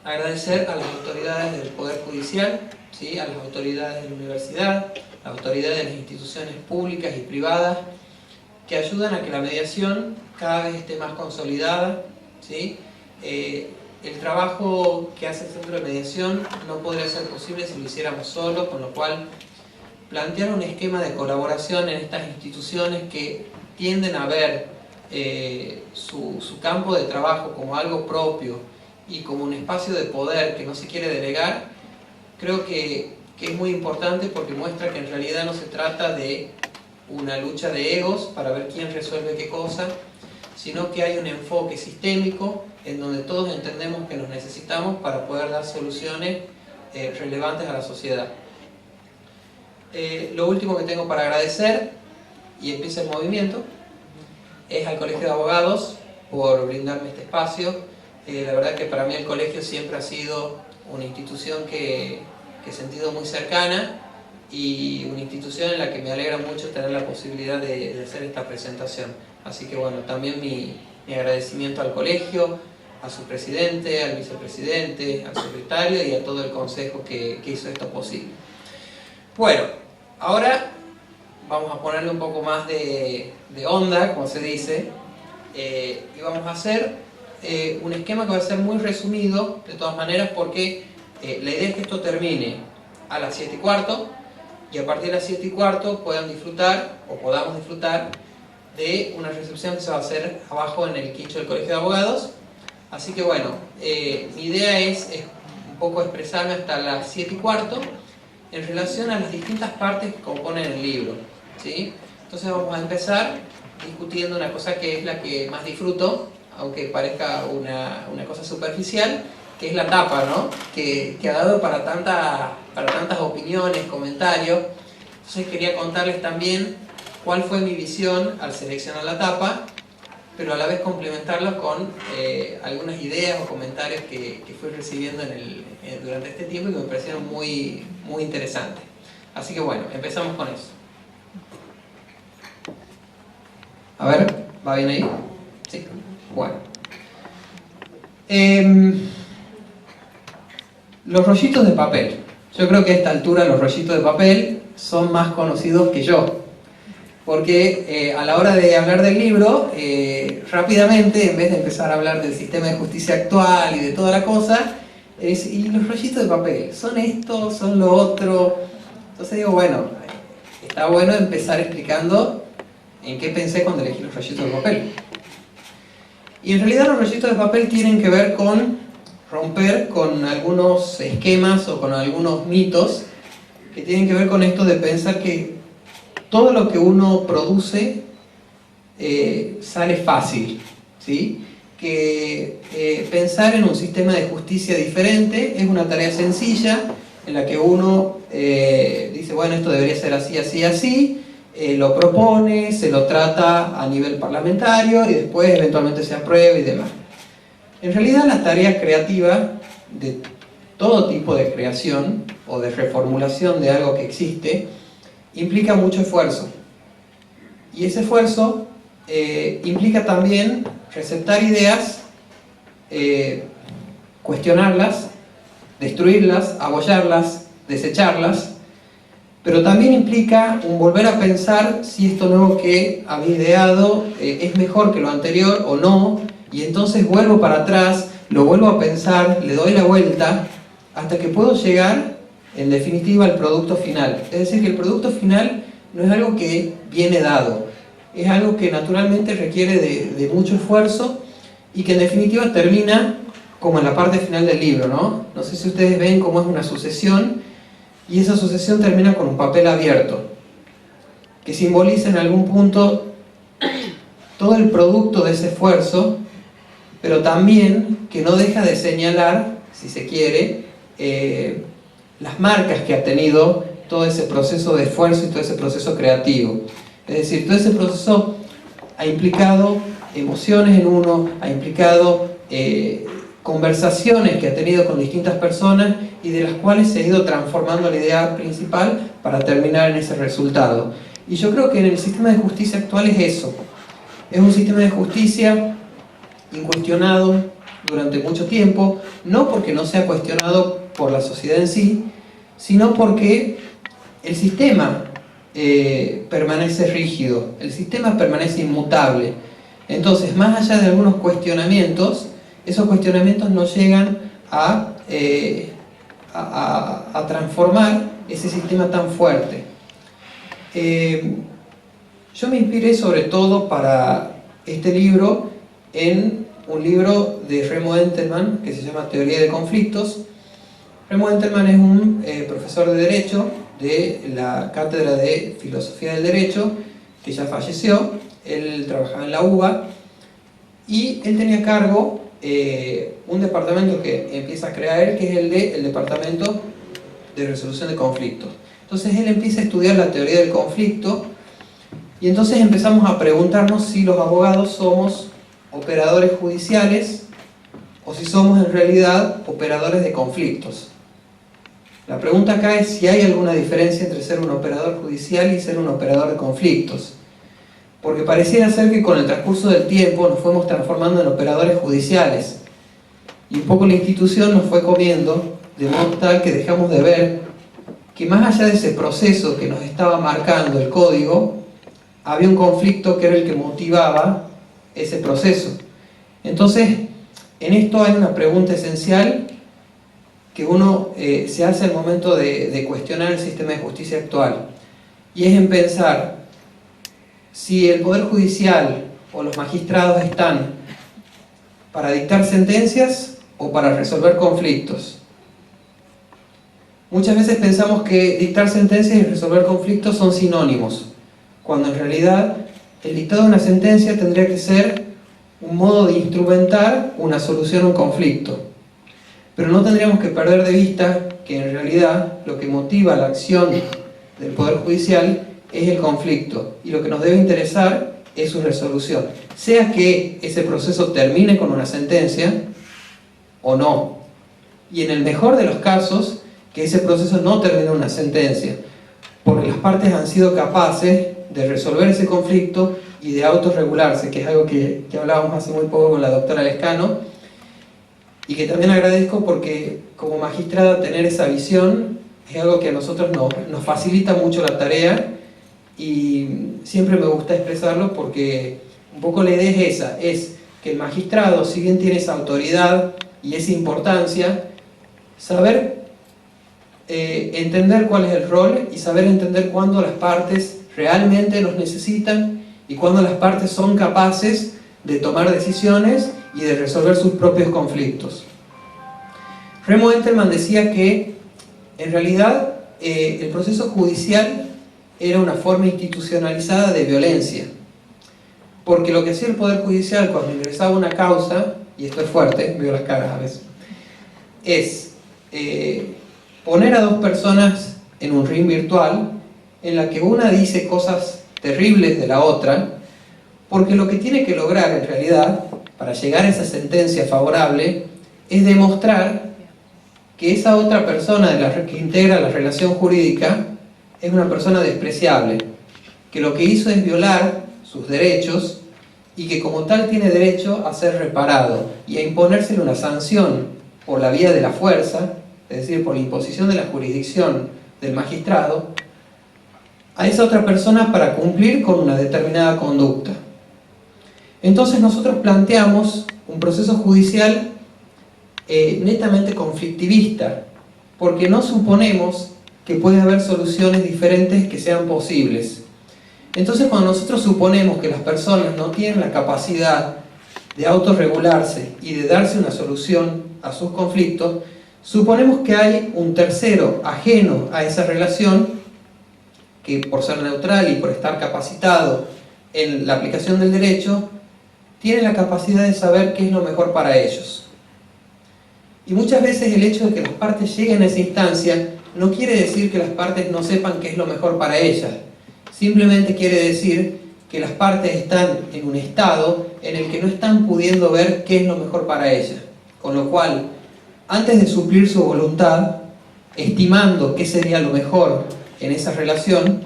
agradecer a las autoridades del Poder Judicial, ¿sí? A las autoridades de la universidad, las autoridades de las instituciones públicas y privadas, que ayudan a que la mediación cada vez esté más consolidada, ¿sí? El trabajo que hace el Centro de Mediación no podría ser posible si lo hiciéramos solo, con lo cual plantear un esquema de colaboración en estas instituciones que tienden a ver su campo de trabajo como algo propio y como un espacio de poder que no se quiere delegar, creo que es muy importante porque muestra que en realidad no se trata de una lucha de egos para ver quién resuelve qué cosa, sino que hay un enfoque sistémico en donde todos entendemos que nos necesitamos para poder dar soluciones relevantes a la sociedad. Lo último que tengo para agradecer, y empieza el movimiento, es al Colegio de Abogados por brindarme este espacio. La verdad que para mí el colegio siempre ha sido una institución que he sentido muy cercana y una institución en la que me alegra mucho tener la posibilidad de hacer esta presentación. Así que bueno, también mi agradecimiento al colegio, a su presidente, al vicepresidente, al secretario y a todo el consejo que hizo esto posible. Bueno, ahora vamos a ponerle un poco más de onda, como se dice, y vamos a hacer un esquema que va a ser muy resumido, de todas maneras, porque la idea es que esto termine a las 7:15 y a partir de las 7:15 puedan disfrutar, o podamos disfrutar, de una recepción que se va a hacer abajo en el quincho del Colegio de Abogados. Así que bueno, mi idea es un poco expresarme hasta las 7:15 en relación a las distintas partes que componen el libro, ¿sí? Entonces vamos a empezar discutiendo una cosa que es la que más disfruto, aunque parezca una cosa superficial, que es la tapa, ¿no? Que ha dado para tantas opiniones, comentarios. Entonces quería contarles también cuál fue mi visión al seleccionar la tapa pero a la vez complementarlos con algunas ideas o comentarios que fui recibiendo durante este tiempo y que me parecieron muy, muy interesantes. Así que bueno, empezamos con eso. A ver, ¿va bien ahí? Sí, bueno. Los rollitos de papel. Yo creo que a esta altura los rollitos de papel son más conocidos que yo. Porque a la hora de hablar del libro, rápidamente, en vez de empezar a hablar del sistema de justicia actual y de toda la cosa, y los rollitos de papel, son esto, son lo otro. Entonces digo, bueno, está bueno empezar explicando en qué pensé cuando elegí los rollitos de papel. Y en realidad los rollitos de papel tienen que ver con romper con algunos esquemas o con algunos mitos que tienen que ver con esto de pensar que todo lo que uno produce sale fácil, ¿sí? Que pensar en un sistema de justicia diferente es una tarea sencilla en la que uno dice, bueno, esto debería ser así, así, así, lo propone, se lo trata a nivel parlamentario y después eventualmente se aprueba y demás. En realidad la tarea creativa de todo tipo de creación o de reformulación de algo que existe implica mucho esfuerzo. Y ese esfuerzo implica también receptar ideas, cuestionarlas, destruirlas, abollarlas, desecharlas, pero también implica un volver a pensar si esto nuevo que había ideado es mejor que lo anterior o no, y entonces vuelvo para atrás, lo vuelvo a pensar, le doy la vuelta, hasta que puedo llegar, en definitiva, al producto final. Es decir, que el producto final no es algo que viene dado, es algo que naturalmente requiere de mucho esfuerzo y que en definitiva termina como en la parte final del libro, ¿no? No sé si ustedes ven cómo es una sucesión, y esa sucesión termina con un papel abierto, que simboliza en algún punto todo el producto de ese esfuerzo, pero también que no deja de señalar, si se quiere, las marcas que ha tenido todo ese proceso de esfuerzo y todo ese proceso creativo. Es decir, todo ese proceso ha implicado emociones en uno, ha implicado conversaciones que ha tenido con distintas personas y de las cuales se ha ido transformando la idea principal para terminar en ese resultado. Y yo creo que en el sistema de justicia actual es eso. Es un sistema de justicia incuestionado durante mucho tiempo, no porque no sea cuestionado por la sociedad en sí, sino porque el sistema permanece rígido, el sistema permanece inmutable. Entonces, más allá de algunos cuestionamientos, esos cuestionamientos no llegan a transformar ese sistema tan fuerte. Yo me inspiré sobre todo para este libro en un libro de Remo Entelman que se llama Teoría de Conflictos. Remo Entelman es un profesor de Derecho de la Cátedra de Filosofía del Derecho, que ya falleció. Él trabajaba en la UBA y él tenía a cargo un departamento que empieza a crear él, que es el Departamento de Resolución de Conflictos. Entonces él empieza a estudiar la teoría del conflicto y entonces empezamos a preguntarnos si los abogados somos operadores judiciales o si somos en realidad operadores de conflictos. La pregunta acá es si hay alguna diferencia entre ser un operador judicial y ser un operador de conflictos. Porque pareciera ser que con el transcurso del tiempo nos fuimos transformando en operadores judiciales. Y un poco la institución nos fue comiendo, de modo tal que dejamos de ver que más allá de ese proceso que nos estaba marcando el código, había un conflicto que era el que motivaba ese proceso. Entonces, en esto hay una pregunta esencial que uno se hace al momento de cuestionar el sistema de justicia actual. Y es en pensar si el Poder Judicial o los magistrados están para dictar sentencias o para resolver conflictos. Muchas veces pensamos que dictar sentencias y resolver conflictos son sinónimos, cuando en realidad el dictado de una sentencia tendría que ser un modo de instrumentar una solución a un conflicto. Pero no tendríamos que perder de vista que en realidad lo que motiva la acción del Poder Judicial es el conflicto, y lo que nos debe interesar es su resolución. sea que ese proceso termine con una sentencia o no. Y en el mejor de los casos, que ese proceso no termine en una sentencia, porque las partes han sido capaces de resolver ese conflicto y de autorregularse, que es algo que hablábamos hace muy poco con la doctora Lescano, y que también agradezco porque como magistrada tener esa visión es algo que a nosotros nos facilita mucho la tarea, y siempre me gusta expresarlo porque un poco la idea es esa, es que el magistrado, si bien tiene esa autoridad y esa importancia, saber entender cuál es el rol y saber entender cuándo las partes realmente los necesitan y cuándo las partes son capaces de tomar decisiones y de resolver sus propios conflictos. Remo Entelman decía que en realidad el proceso judicial era una forma institucionalizada de violencia, porque lo que hacía el Poder Judicial cuando ingresaba una causa, y esto es fuerte, veo las caras a veces, es poner a dos personas en un ring virtual en la que una dice cosas terribles de la otra, porque lo que tiene que lograr en realidad, para llegar a esa sentencia favorable, es demostrar que esa otra persona que integra la relación jurídica es una persona despreciable, que lo que hizo es violar sus derechos y que como tal tiene derecho a ser reparado y a imponérsele una sanción por la vía de la fuerza, es decir, por la imposición de la jurisdicción del magistrado, a esa otra persona para cumplir con una determinada conducta. Entonces nosotros planteamos un proceso judicial netamente conflictivista, porque no suponemos que puede haber soluciones diferentes que sean posibles. Entonces cuando nosotros suponemos que las personas no tienen la capacidad de autorregularse y de darse una solución a sus conflictos, suponemos que hay un tercero ajeno a esa relación que por ser neutral y por estar capacitado en la aplicación del derecho, tiene la capacidad de saber qué es lo mejor para ellos. Y muchas veces el hecho de que las partes lleguen a esa instancia no quiere decir que las partes no sepan qué es lo mejor para ellas. Simplemente quiere decir que las partes están en un estado en el que no están pudiendo ver qué es lo mejor para ellas. Con lo cual, antes de suplir su voluntad, estimando qué sería lo mejor en esa relación,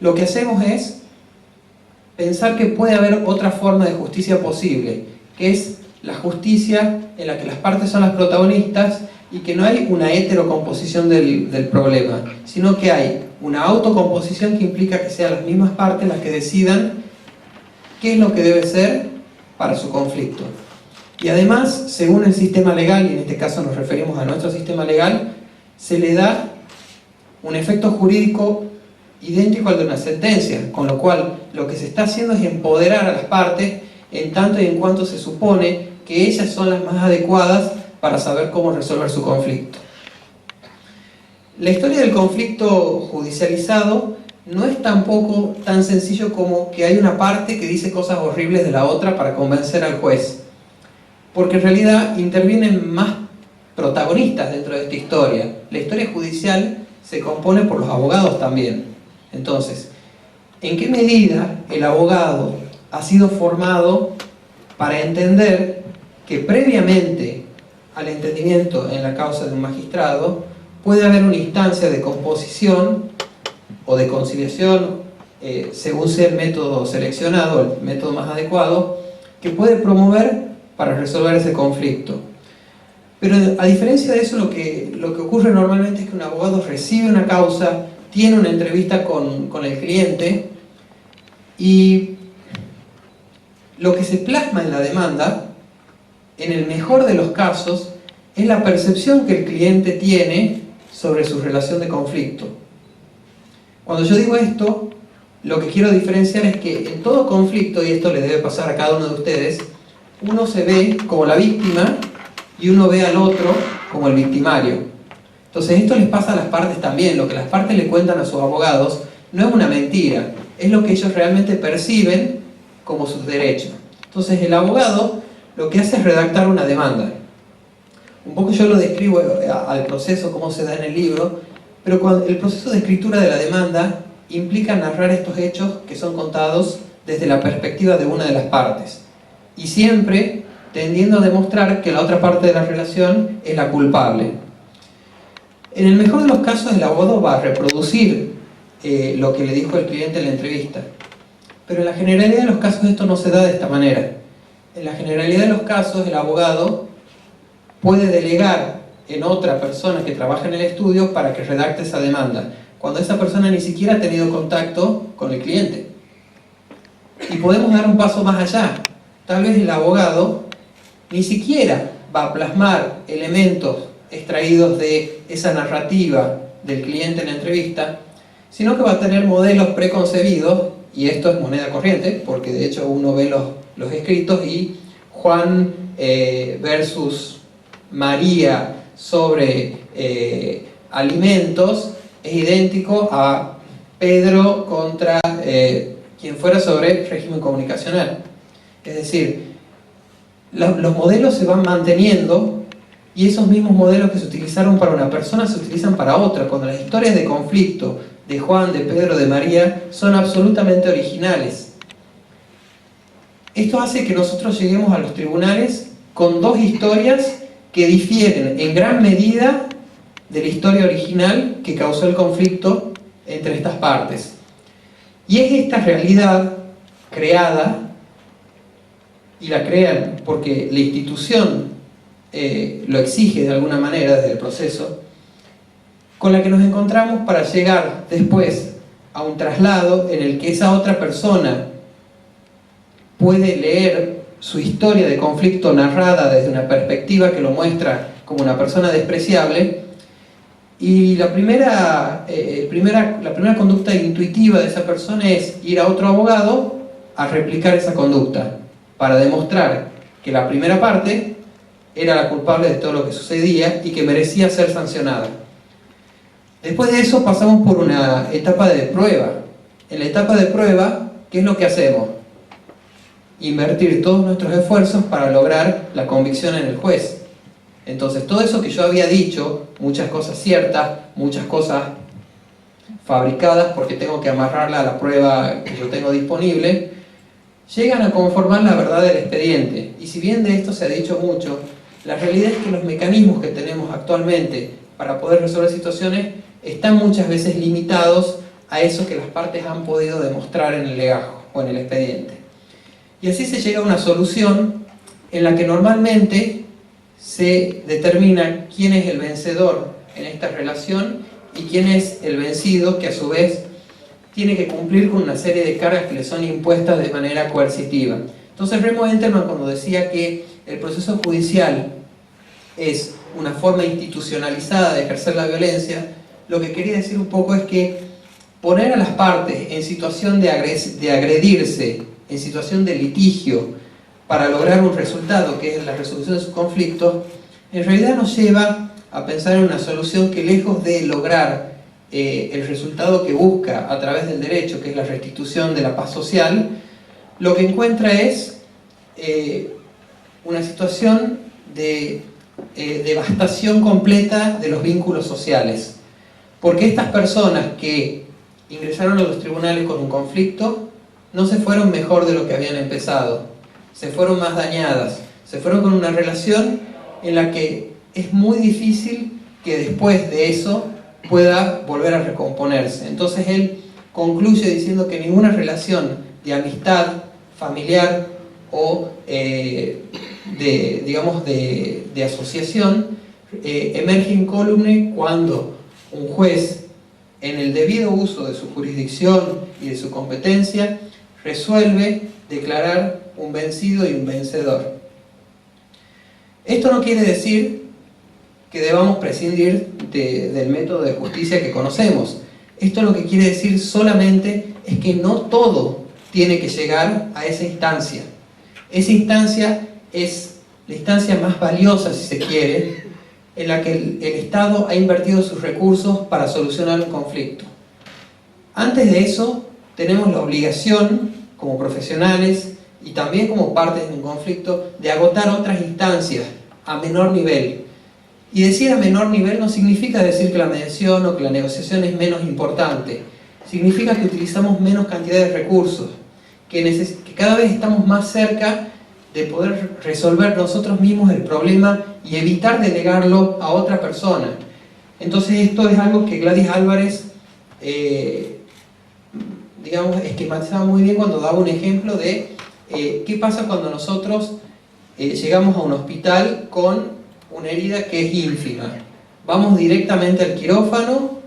lo que hacemos es pensar que puede haber otra forma de justicia posible, que es la justicia en la que las partes son las protagonistas y que no hay una heterocomposición del problema, sino que hay una autocomposición que implica que sean las mismas partes las que decidan qué es lo que debe ser para su conflicto. Y además, según el sistema legal, y en este caso nos referimos a nuestro sistema legal, se le da un efecto jurídico idéntico al de una sentencia, con lo cual lo que se está haciendo es empoderar a las partes en tanto y en cuanto se supone que ellas son las más adecuadas para saber cómo resolver su conflicto. La historia del conflicto judicializado no es tampoco tan sencillo como que hay una parte que dice cosas horribles de la otra para convencer al juez, porque en realidad intervienen más protagonistas dentro de esta historia. La historia judicial se compone por los abogados también. Entonces, ¿en qué medida el abogado ha sido formado para entender que previamente al entendimiento en la causa de un magistrado puede haber una instancia de composición o de conciliación, según sea el método seleccionado, el método más adecuado, que puede promover para resolver ese conflicto? Pero a diferencia de eso, lo que ocurre normalmente es que un abogado recibe una causa, tiene una entrevista con el cliente, y lo que se plasma en la demanda, en el mejor de los casos, es la percepción que el cliente tiene sobre su relación de conflicto. Cuando yo digo esto, lo que quiero diferenciar es que en todo conflicto, y esto le debe pasar a cada uno de ustedes, uno se ve como la víctima y uno ve al otro como el victimario. Entonces esto les pasa a las partes también. Lo que las partes le cuentan a sus abogados no es una mentira, es lo que ellos realmente perciben como sus derechos. Entonces el abogado lo que hace es redactar una demanda. Un poco yo lo describo al proceso, cómo se da en el libro, pero el proceso de escritura de la demanda implica narrar estos hechos que son contados desde la perspectiva de una de las partes, y siempre tendiendo a demostrar que la otra parte de la relación es la culpable. En el mejor de los casos, el abogado va a reproducir lo que le dijo el cliente en la entrevista, pero en la generalidad de los casos esto no se da de esta manera. En la generalidad de los casos, el abogado puede delegar en otra persona que trabaja en el estudio para que redacte esa demanda, cuando esa persona ni siquiera ha tenido contacto con el cliente. Y podemos dar un paso más allá. Tal vez el abogado ni siquiera va a plasmar elementos extraídos de esa narrativa del cliente en la entrevista, sino que va a tener modelos preconcebidos, y esto es moneda corriente, porque de hecho uno ve los escritos y Juan versus María sobre alimentos es idéntico a Pedro contra quien fuera sobre régimen comunicacional. Es decir, los modelos se van manteniendo, y esos mismos modelos que se utilizaron para una persona se utilizan para otra, cuando las historias de conflicto de Juan, de Pedro, de María son absolutamente originales. Esto hace que nosotros lleguemos a los tribunales con dos historias que difieren en gran medida de la historia original que causó el conflicto entre estas partes. Y es esta realidad creada, y la crean porque la institución lo exige de alguna manera desde el proceso, con la que nos encontramos para llegar después a un traslado en el que esa otra persona puede leer su historia de conflicto narrada desde una perspectiva que lo muestra como una persona despreciable, y la primera conducta intuitiva de esa persona es ir a otro abogado a replicar esa conducta para demostrar que la primera parte era la culpable de todo lo que sucedía y que merecía ser sancionada. Después de eso pasamos por una etapa de prueba. En la etapa de prueba, ¿qué es lo que hacemos? Invertir todos nuestros esfuerzos para lograr la convicción en el juez. Entonces, todo eso que yo había dicho, muchas cosas ciertas, muchas cosas fabricadas porque tengo que amarrarla a la prueba que yo tengo disponible, llegan a conformar la verdad del expediente. Y si bien de esto se ha dicho mucho, la realidad es que los mecanismos que tenemos actualmente para poder resolver situaciones están muchas veces limitados a eso que las partes han podido demostrar en el legajo o en el expediente. Y así se llega a una solución en la que normalmente se determina quién es el vencedor en esta relación y quién es el vencido, que a su vez tiene que cumplir con una serie de cargas que le son impuestas de manera coercitiva. Entonces Remo Enterman, cuando decía que el proceso judicial es una forma institucionalizada de ejercer la violencia, lo que quería decir un poco es que poner a las partes en situación de agredirse, en situación de litigio, para lograr un resultado que es la resolución de sus conflictos, en realidad nos lleva a pensar en una solución que, lejos de lograr el resultado que busca a través del derecho, que es la restitución de la paz social, lo que encuentra es una situación de devastación completa de los vínculos sociales. Porque estas personas que ingresaron a los tribunales con un conflicto no se fueron mejor de lo que habían empezado, se fueron más dañadas, se fueron con una relación en la que es muy difícil que después de eso pueda volver a recomponerse. Entonces él concluye diciendo que ninguna relación de amistad, familiar o de asociación emerge incólume cuando un juez, en el debido uso de su jurisdicción y de su competencia, resuelve declarar un vencido y un vencedor. Esto no quiere decir que debamos prescindir del método de justicia que conocemos. Esto lo que quiere decir solamente es que no todo tiene que llegar a esa instancia. Esa instancia es la instancia más valiosa, si se quiere, en la que el Estado ha invertido sus recursos para solucionar un conflicto. Antes de eso, tenemos la obligación, como profesionales y también como partes de un conflicto, de agotar otras instancias a menor nivel. Y decir a menor nivel no significa decir que la mediación o que la negociación es menos importante. Significa que utilizamos menos cantidad de recursos, que cada vez estamos más cerca de poder resolver nosotros mismos el problema y evitar delegarlo a otra persona. Entonces esto es algo que Gladys Álvarez digamos, esquematizaba muy bien cuando daba un ejemplo de qué pasa cuando nosotros llegamos a un hospital con una herida que es ínfima. ¿Vamos directamente al quirófano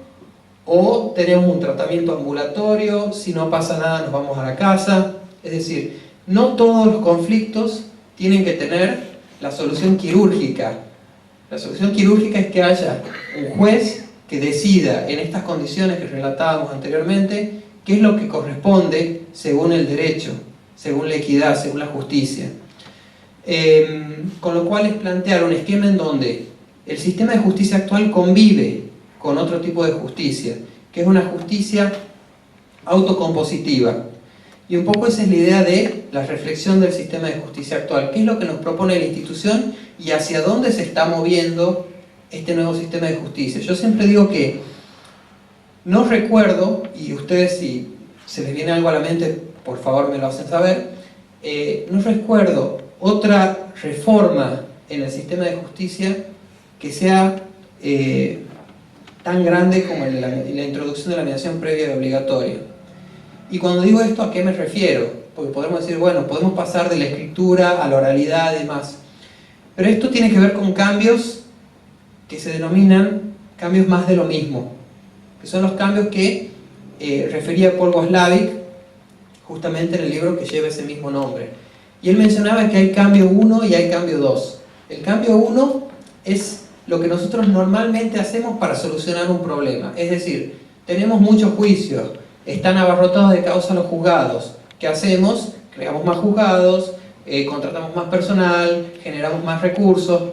o tenemos un tratamiento ambulatorio? Si no pasa nada nos vamos a la casa. Es decir, no todos los conflictos tienen que tener la solución quirúrgica. La solución quirúrgica es que haya un juez que decida en estas condiciones que relatábamos anteriormente qué es lo que corresponde según el derecho, según la equidad, según la justicia. Con lo cual es plantear un esquema en donde el sistema de justicia actual convive con otro tipo de justicia, que es una justicia autocompositiva. Y un poco esa es la idea de la reflexión del sistema de justicia actual. ¿Qué es lo que nos propone la institución y hacia dónde se está moviendo este nuevo sistema de justicia? Yo siempre digo que no recuerdo, y ustedes si se les viene algo a la mente, por favor me lo hacen saber, no recuerdo otra reforma en el sistema de justicia que sea tan grande como la introducción de la mediación previa y obligatoria. Y cuando digo esto, ¿a qué me refiero? Porque podemos decir, bueno, podemos pasar de la escritura a la oralidad y demás. Pero esto tiene que ver con cambios que se denominan cambios más de lo mismo, que son los cambios que refería Paul Watzlawick justamente en el libro que lleva ese mismo nombre. Y él mencionaba que hay cambio 1 y hay cambio 2. El cambio 1 es lo que nosotros normalmente hacemos para solucionar un problema. Es decir, tenemos muchos juicios, están abarrotados de causa los juzgados. ¿Qué hacemos? Creamos más juzgados, contratamos más personal, generamos más recursos.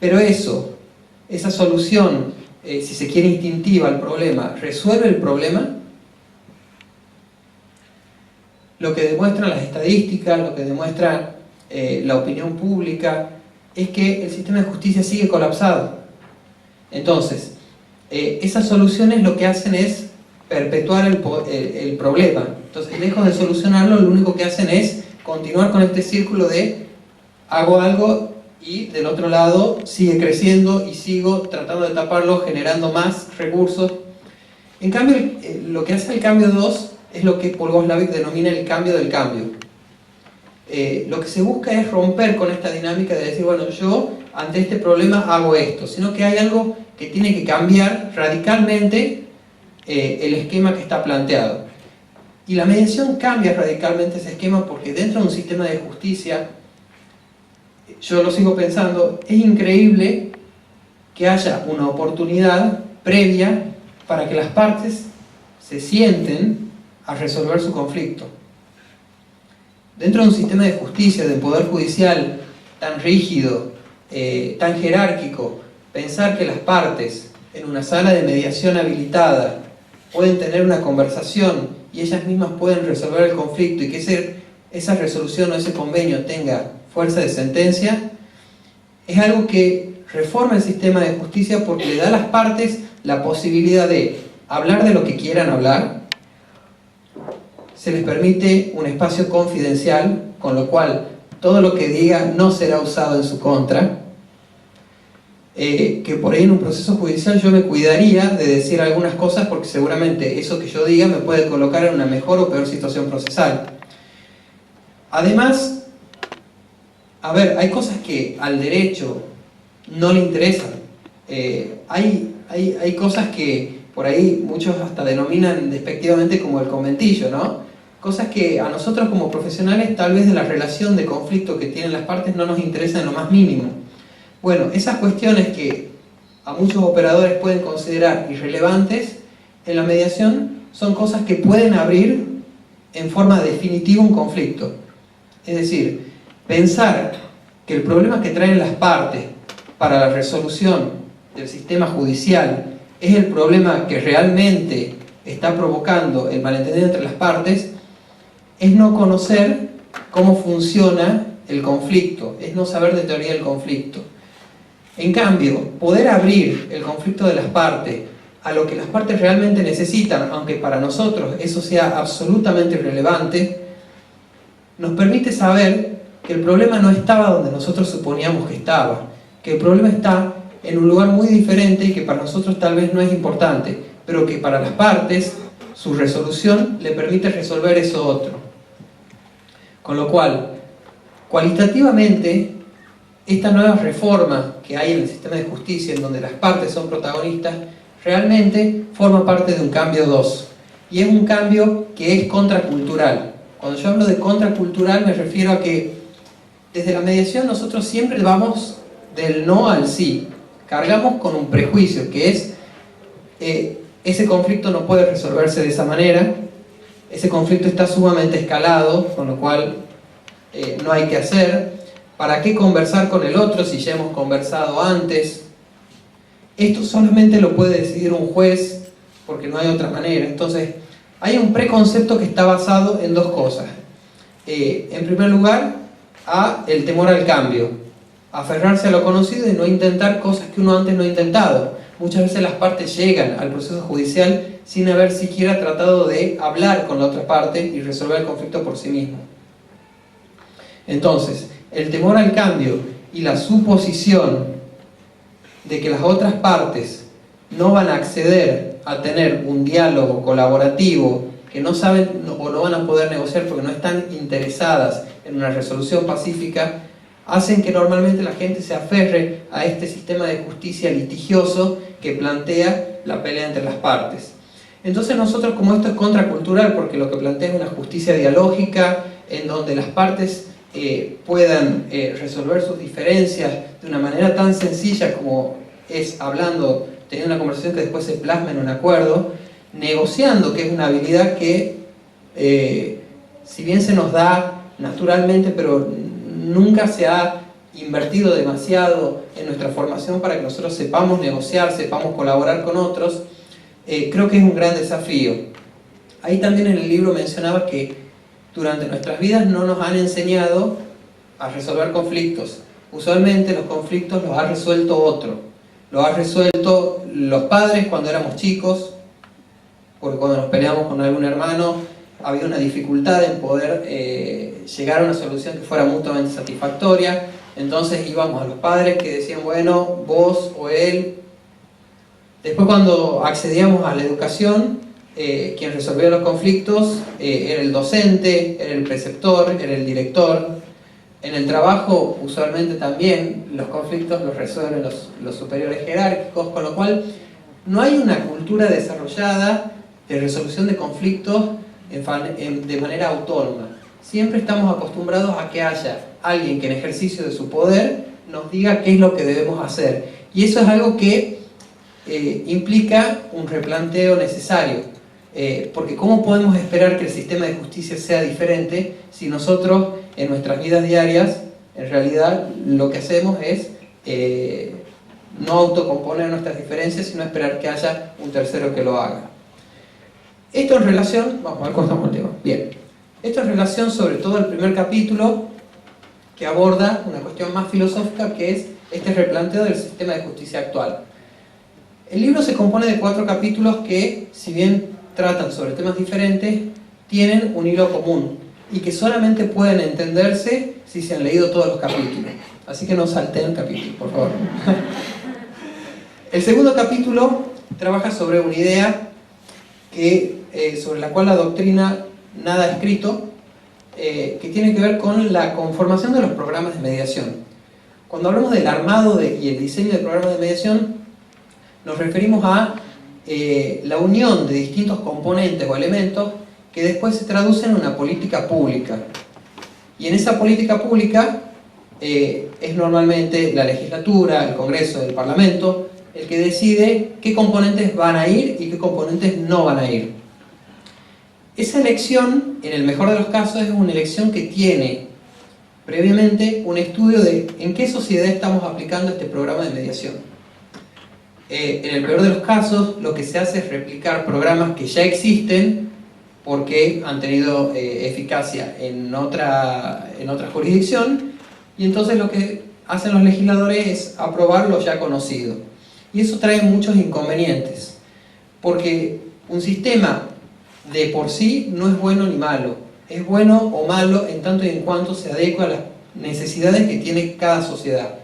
Pero esa solución, si se quiere instintiva al problema, ¿resuelve el problema? Lo que demuestran las estadísticas, lo que demuestra la opinión pública, es que el sistema de justicia sigue colapsado. Entonces, esas soluciones lo que hacen es perpetuar el problema. Entonces, lejos de solucionarlo, lo único que hacen es continuar con este círculo de hago algo y del otro lado sigue creciendo y sigo tratando de taparlo, generando más recursos. En cambio, lo que hace el cambio 2 es lo que Paul Watzlawick denomina el cambio del cambio. Lo que se busca es romper con esta dinámica de decir, bueno, yo ante este problema hago esto, sino que hay algo que tiene que cambiar radicalmente el esquema que está planteado. Y la mediación cambia radicalmente ese esquema porque dentro de un sistema de justicia, yo lo sigo pensando, es increíble que haya una oportunidad previa para que las partes se sienten a resolver su conflicto. Dentro de un sistema de justicia, de poder judicial tan rígido, tan jerárquico, pensar que las partes en una sala de mediación habilitada pueden tener una conversación y ellas mismas pueden resolver el conflicto y que esa resolución o ese convenio tenga fuerza de sentencia, es algo que reforma el sistema de justicia porque le da a las partes la posibilidad de hablar de lo que quieran hablar, se les permite un espacio confidencial, con lo cual todo lo que diga no será usado en su contra, que por ahí en un proceso judicial yo me cuidaría de decir algunas cosas porque seguramente eso que yo diga me puede colocar en una mejor o peor situación procesal. Además, hay cosas que al derecho no le interesan. Hay cosas que por ahí muchos hasta denominan despectivamente como el conventillo, ¿no? Cosas que a nosotros como profesionales tal vez de la relación de conflicto que tienen las partes no nos interesan en lo más mínimo. Bueno, esas cuestiones que a muchos operadores pueden considerar irrelevantes, en la mediación son cosas que pueden abrir en forma definitiva un conflicto. Es decir, pensar que el problema que traen las partes para la resolución del sistema judicial es el problema que realmente está provocando el malentendido entre las partes, es no conocer cómo funciona el conflicto, es no saber de teoría del conflicto. En cambio, poder abrir el conflicto de las partes a lo que las partes realmente necesitan, aunque para nosotros eso sea absolutamente irrelevante, nos permite saber que el problema no estaba donde nosotros suponíamos que estaba, que el problema está en un lugar muy diferente y que para nosotros tal vez no es importante, pero que para las partes su resolución le permite resolver eso otro. Con lo cual, cualitativamente, esta nueva reforma que hay en el sistema de justicia, en donde las partes son protagonistas, realmente forma parte de un cambio 2. Y es un cambio que es contracultural. Cuando yo hablo de contracultural me refiero a que desde la mediación nosotros siempre vamos del no al sí. Cargamos con un prejuicio que es ese conflicto no puede resolverse de esa manera, ese conflicto está sumamente escalado, con lo cual no hay que hacer. ¿Para qué conversar con el otro si ya hemos conversado antes? Esto solamente lo puede decidir un juez porque no hay otra manera. Entonces, hay un preconcepto que está basado en dos cosas. En primer lugar, el temor al cambio, aferrarse a lo conocido y no intentar cosas que uno antes no ha intentado. Muchas veces las partes llegan al proceso judicial sin haber siquiera tratado de hablar con la otra parte y resolver el conflicto por sí mismo. Entonces, el temor al cambio y la suposición de que las otras partes no van a acceder a tener un diálogo colaborativo, que no saben o no van a poder negociar porque no están interesadas en una resolución pacífica, hacen que normalmente la gente se aferre a este sistema de justicia litigioso que plantea la pelea entre las partes. Entonces nosotros, como esto es contracultural, porque lo que plantea es una justicia dialógica en donde las partes puedan resolver sus diferencias de una manera tan sencilla como es hablando, teniendo una conversación que después se plasma en un acuerdo, negociando, que es una habilidad que si bien se nos da naturalmente, pero nunca se ha invertido demasiado en nuestra formación para que nosotros sepamos negociar, sepamos colaborar con otros, creo que es un gran desafío. Ahí también en el libro mencionaba que durante nuestras vidas no nos han enseñado a resolver conflictos. Usualmente los conflictos los ha resuelto otro. Los ha resuelto los padres cuando éramos chicos, porque cuando nos peleamos con algún hermano había una dificultad en poder llegar a una solución que fuera mutuamente satisfactoria. Entonces íbamos a los padres que decían, bueno, vos o él. Después, cuando accedíamos a la educación, quien resolvía los conflictos era el docente, era el preceptor, era el director. En el trabajo, usualmente también los conflictos los resuelven los superiores jerárquicos, con lo cual no hay una cultura desarrollada de resolución de conflictos de manera autónoma. Siempre estamos acostumbrados a que haya alguien que en ejercicio de su poder nos diga qué es lo que debemos hacer. Y eso es algo que implica un replanteo necesario. Porque ¿cómo podemos esperar que el sistema de justicia sea diferente si nosotros en nuestras vidas diarias en realidad lo que hacemos es no autocomponer nuestras diferencias, sino esperar que haya un tercero que lo haga? Esto en relación, vamos a ver cómo estamos el tema. Bien, esto en relación sobre todo al primer capítulo, que aborda una cuestión más filosófica, que es este replanteo del sistema de justicia actual. El libro se compone de 4 capítulos que, si bien tratan sobre temas diferentes, tienen un hilo común y que solamente pueden entenderse si se han leído todos los capítulos. Así que no salteen capítulos, por favor. El segundo capítulo trabaja sobre una idea sobre la cual la doctrina nada ha escrito, que tiene que ver con la conformación de los programas de mediación. Cuando hablamos del armado y el diseño de programas de mediación, nos referimos a la unión de distintos componentes o elementos que después se traducen en una política pública. Y en esa política pública es normalmente la legislatura, el Congreso, el Parlamento, el que decide qué componentes van a ir y qué componentes no van a ir. Esa elección, en el mejor de los casos, es una elección que tiene previamente un estudio de en qué sociedad estamos aplicando este programa de mediación. En el peor de los casos, lo que se hace es replicar programas que ya existen porque han tenido eficacia en otra jurisdicción, y entonces lo que hacen los legisladores es aprobar lo ya conocido. Y eso trae muchos inconvenientes, porque un sistema de por sí no es bueno ni malo, es bueno o malo en tanto y en cuanto se adecua a las necesidades que tiene cada sociedad.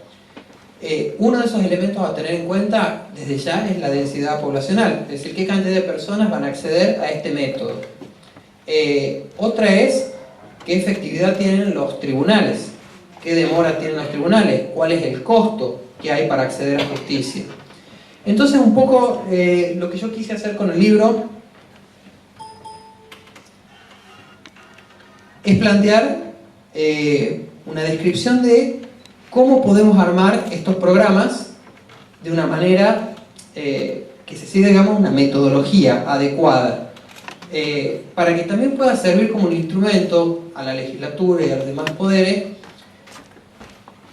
Uno de esos elementos a tener en cuenta desde ya es la densidad poblacional, es decir, qué cantidad de personas van a acceder a este método. Otra es qué efectividad tienen los tribunales, qué demora tienen los tribunales, cuál es el costo que hay para acceder a justicia. Entonces, un poco lo que yo quise hacer con el libro es plantear una descripción de cómo podemos armar estos programas de una manera que se siga, digamos, una metodología adecuada, para que también pueda servir como un instrumento a la legislatura y a los demás poderes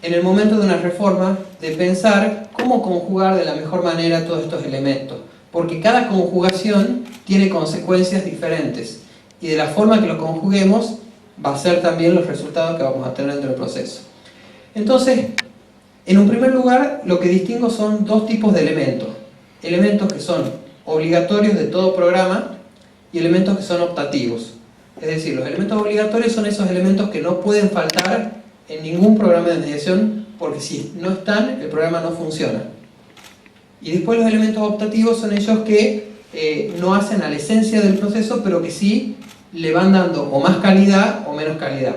en el momento de una reforma, de pensar cómo conjugar de la mejor manera todos estos elementos, porque cada conjugación tiene consecuencias diferentes y de la forma que lo conjuguemos va a ser también los resultados que vamos a tener dentro del proceso. Entonces, en un primer lugar, lo que distingo son dos tipos de elementos. Elementos que son obligatorios de todo programa y elementos que son optativos. Es decir, los elementos obligatorios son esos elementos que no pueden faltar en ningún programa de mediación, porque si no están, el programa no funciona. Y después los elementos optativos son ellos que no hacen a la esencia del proceso, pero que sí le van dando o más calidad o menos calidad.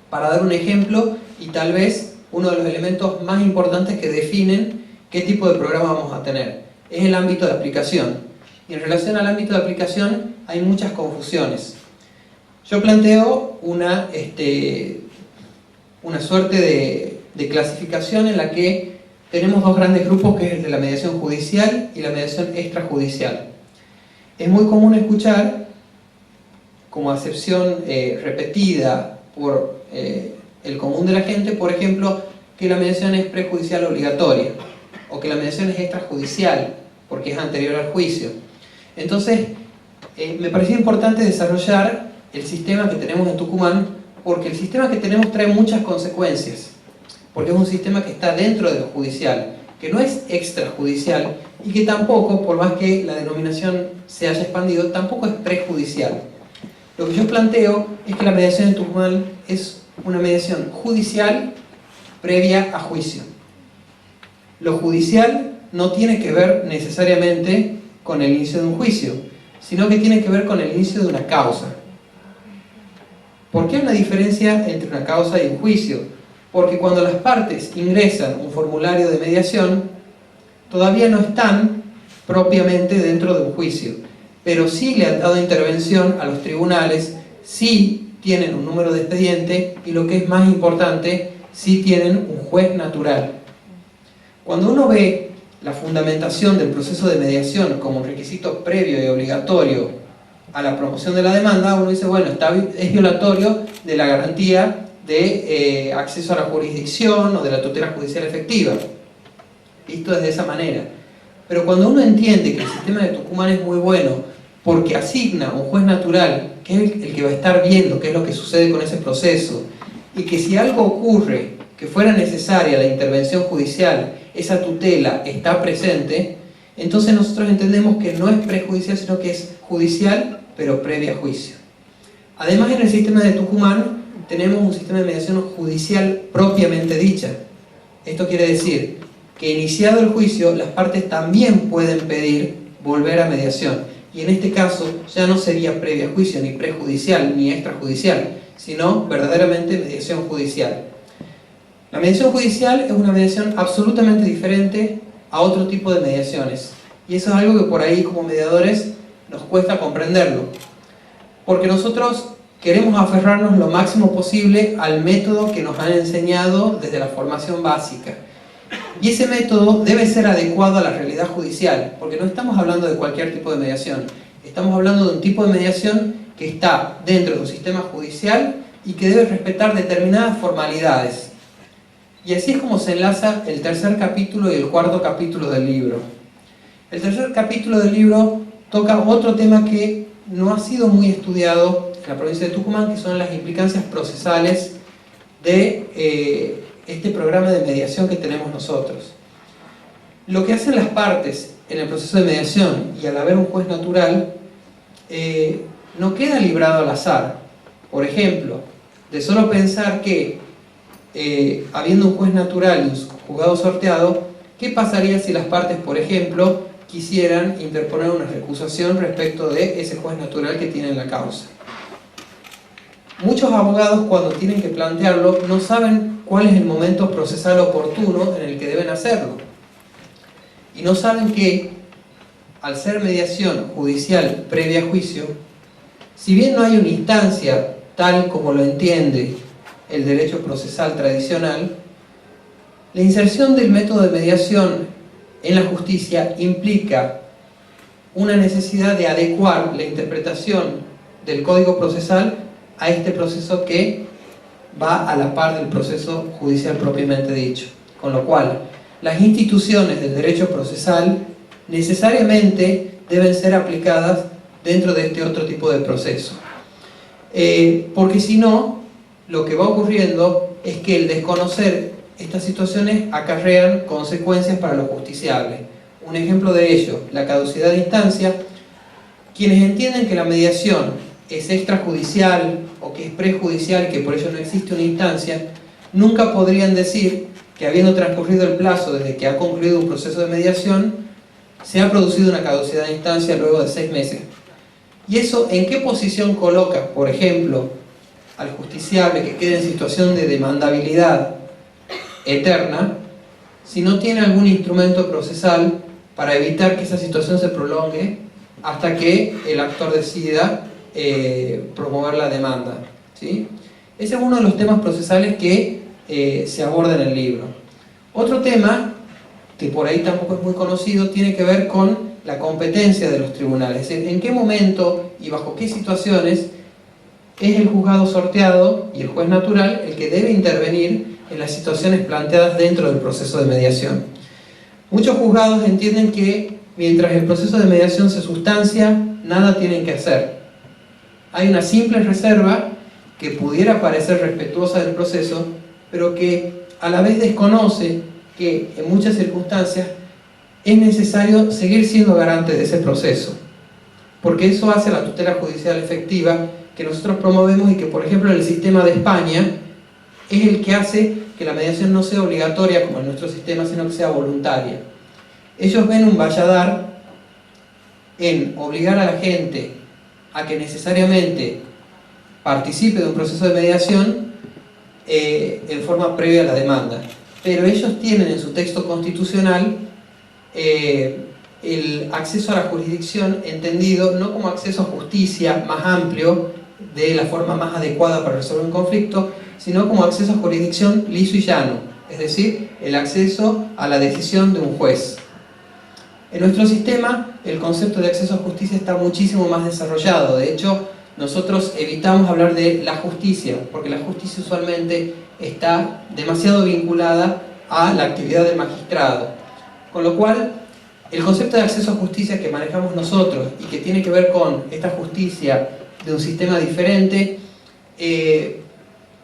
Para dar un ejemplo, y tal vez uno de los elementos más importantes que definen qué tipo de programa vamos a tener, es el ámbito de aplicación. Y en relación al ámbito de aplicación hay muchas confusiones. Yo planteo una suerte de clasificación en la que tenemos dos grandes grupos, que es el de la mediación judicial y la mediación extrajudicial. Es muy común escuchar, como acepción repetida por el común de la gente, por ejemplo, que la mediación es prejudicial obligatoria, o que la mediación es extrajudicial, porque es anterior al juicio. Entonces, me pareció importante desarrollar el sistema que tenemos en Tucumán, porque el sistema que tenemos trae muchas consecuencias, porque es un sistema que está dentro de lo judicial, que no es extrajudicial, y que tampoco, por más que la denominación se haya expandido, tampoco es prejudicial. Lo que yo planteo es que la mediación en Tucumán es una mediación judicial previa a juicio. Lo judicial no tiene que ver necesariamente con el inicio de un juicio, sino que tiene que ver con el inicio de una causa. ¿Por qué hay una diferencia entre una causa y un juicio? Porque cuando las partes ingresan un formulario de mediación, todavía no están propiamente dentro de un juicio, pero sí le han dado intervención a los tribunales, sí tienen un número de expediente y, lo que es más importante, sí tienen un juez natural. Cuando uno ve la fundamentación del proceso de mediación como un requisito previo y obligatorio a la promoción de la demanda, uno dice, bueno, es violatorio de la garantía de acceso a la jurisdicción o de la tutela judicial efectiva, visto desde esa manera. Pero cuando uno entiende que el sistema de Tucumán es muy bueno porque asigna un juez natural, que es el que va a estar viendo qué es lo que sucede con ese proceso, y que si algo ocurre que fuera necesaria la intervención judicial, esa tutela está presente, entonces nosotros entendemos que no es prejudicial, sino que es judicial, pero previa a juicio. Además, en el sistema de Tucumán tenemos un sistema de mediación judicial propiamente dicha. Esto quiere decir que, iniciado el juicio, las partes también pueden pedir volver a mediación. Y en este caso ya no sería previa a juicio, ni prejudicial, ni extrajudicial, sino verdaderamente mediación judicial. La mediación judicial es una mediación absolutamente diferente a otro tipo de mediaciones. Y eso es algo que por ahí, como mediadores, nos cuesta comprenderlo. Porque nosotros queremos aferrarnos lo máximo posible al método que nos han enseñado desde la formación básica. Y ese método debe ser adecuado a la realidad judicial, porque no estamos hablando de cualquier tipo de mediación. Estamos hablando de un tipo de mediación que está dentro de un sistema judicial y que debe respetar determinadas formalidades. Y así es como se enlaza el tercer capítulo y el cuarto capítulo del libro. El tercer capítulo del libro toca otro tema que no ha sido muy estudiado en la provincia de Tucumán, que son las implicancias procesales de este programa de mediación que tenemos nosotros. Lo que hacen las partes en el proceso de mediación, y al haber un juez natural, no queda librado al azar. Por ejemplo, de solo pensar que habiendo un juez natural y un juzgado sorteado, ¿qué pasaría si las partes, por ejemplo, quisieran interponer una recusación respecto de ese juez natural que tiene en la causa? Muchos abogados, cuando tienen que plantearlo, no saben cuál es el momento procesal oportuno en el que deben hacerlo. Y no saben que, al ser mediación judicial previa a juicio, si bien no hay una instancia tal como lo entiende el derecho procesal tradicional, la inserción del método de mediación en la justicia implica una necesidad de adecuar la interpretación del Código Procesal a este proceso que va a la par del proceso judicial propiamente dicho. Con lo cual, las instituciones del derecho procesal necesariamente deben ser aplicadas dentro de este otro tipo de proceso. Porque si no, lo que va ocurriendo es que el desconocer estas situaciones acarrean consecuencias para los justiciables. Un ejemplo de ello, la caducidad de instancia. Quienes entienden que la mediación es extrajudicial o que es prejudicial, que por ello no existe una instancia, nunca podrían decir que habiendo transcurrido el plazo desde que ha concluido un proceso de mediación, se ha producido una caducidad de instancia luego de 6 meses. ¿Y eso en qué posición coloca, por ejemplo, al justiciable que quede en situación de demandabilidad eterna, si no tiene algún instrumento procesal para evitar que esa situación se prolongue hasta que el actor decida promover la demanda? ¿Sí? Ese es uno de los temas procesales que se aborda en el libro. Otro tema, que por ahí tampoco es muy conocido, tiene que ver con la competencia de los tribunales. Es decir, en qué momento y bajo qué situaciones es el juzgado sorteado y el juez natural el que debe intervenir en las situaciones planteadas dentro del proceso de mediación. Muchos juzgados entienden que mientras el proceso de mediación se sustancia, nada tienen que hacer. Hay una simple reserva que pudiera parecer respetuosa del proceso, pero que a la vez desconoce que en muchas circunstancias es necesario seguir siendo garante de ese proceso, porque eso hace la tutela judicial efectiva que nosotros promovemos y que, por ejemplo, en el sistema de España es el que hace que la mediación no sea obligatoria como en nuestro sistema, sino que sea voluntaria. Ellos ven un valladar en obligar a la gente a que necesariamente participe de un proceso de mediación en forma previa a la demanda. Pero ellos tienen en su texto constitucional el acceso a la jurisdicción entendido no como acceso a justicia más amplio, de la forma más adecuada para resolver un conflicto, sino como acceso a jurisdicción liso y llano, es decir, el acceso a la decisión de un juez. En nuestro sistema, el concepto de acceso a justicia está muchísimo más desarrollado. De hecho, nosotros evitamos hablar de la justicia, porque la justicia usualmente está demasiado vinculada a la actividad del magistrado. Con lo cual, el concepto de acceso a justicia que manejamos nosotros y que tiene que ver con esta justicia de un sistema diferente,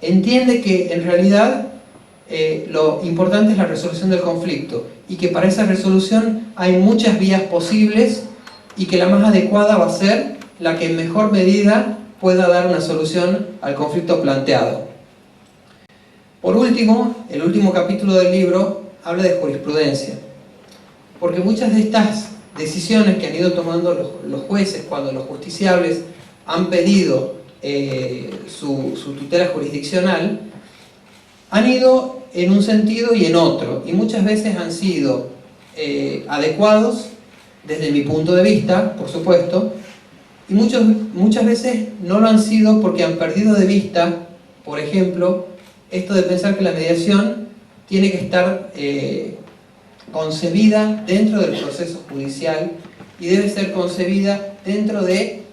entiende que en realidad lo importante es la resolución del conflicto y que para esa resolución hay muchas vías posibles y que la más adecuada va a ser la que en mejor medida pueda dar una solución al conflicto planteado. Por último, el último capítulo del libro habla de jurisprudencia, porque muchas de estas decisiones que han ido tomando los jueces cuando los justiciables han pedido su tutela jurisdiccional, han ido en un sentido y en otro, y muchas veces han sido adecuados desde mi punto de vista, por supuesto, y muchas veces no lo han sido porque han perdido de vista, por ejemplo, esto de pensar que la mediación tiene que estar concebida dentro del proceso judicial y debe ser concebida dentro de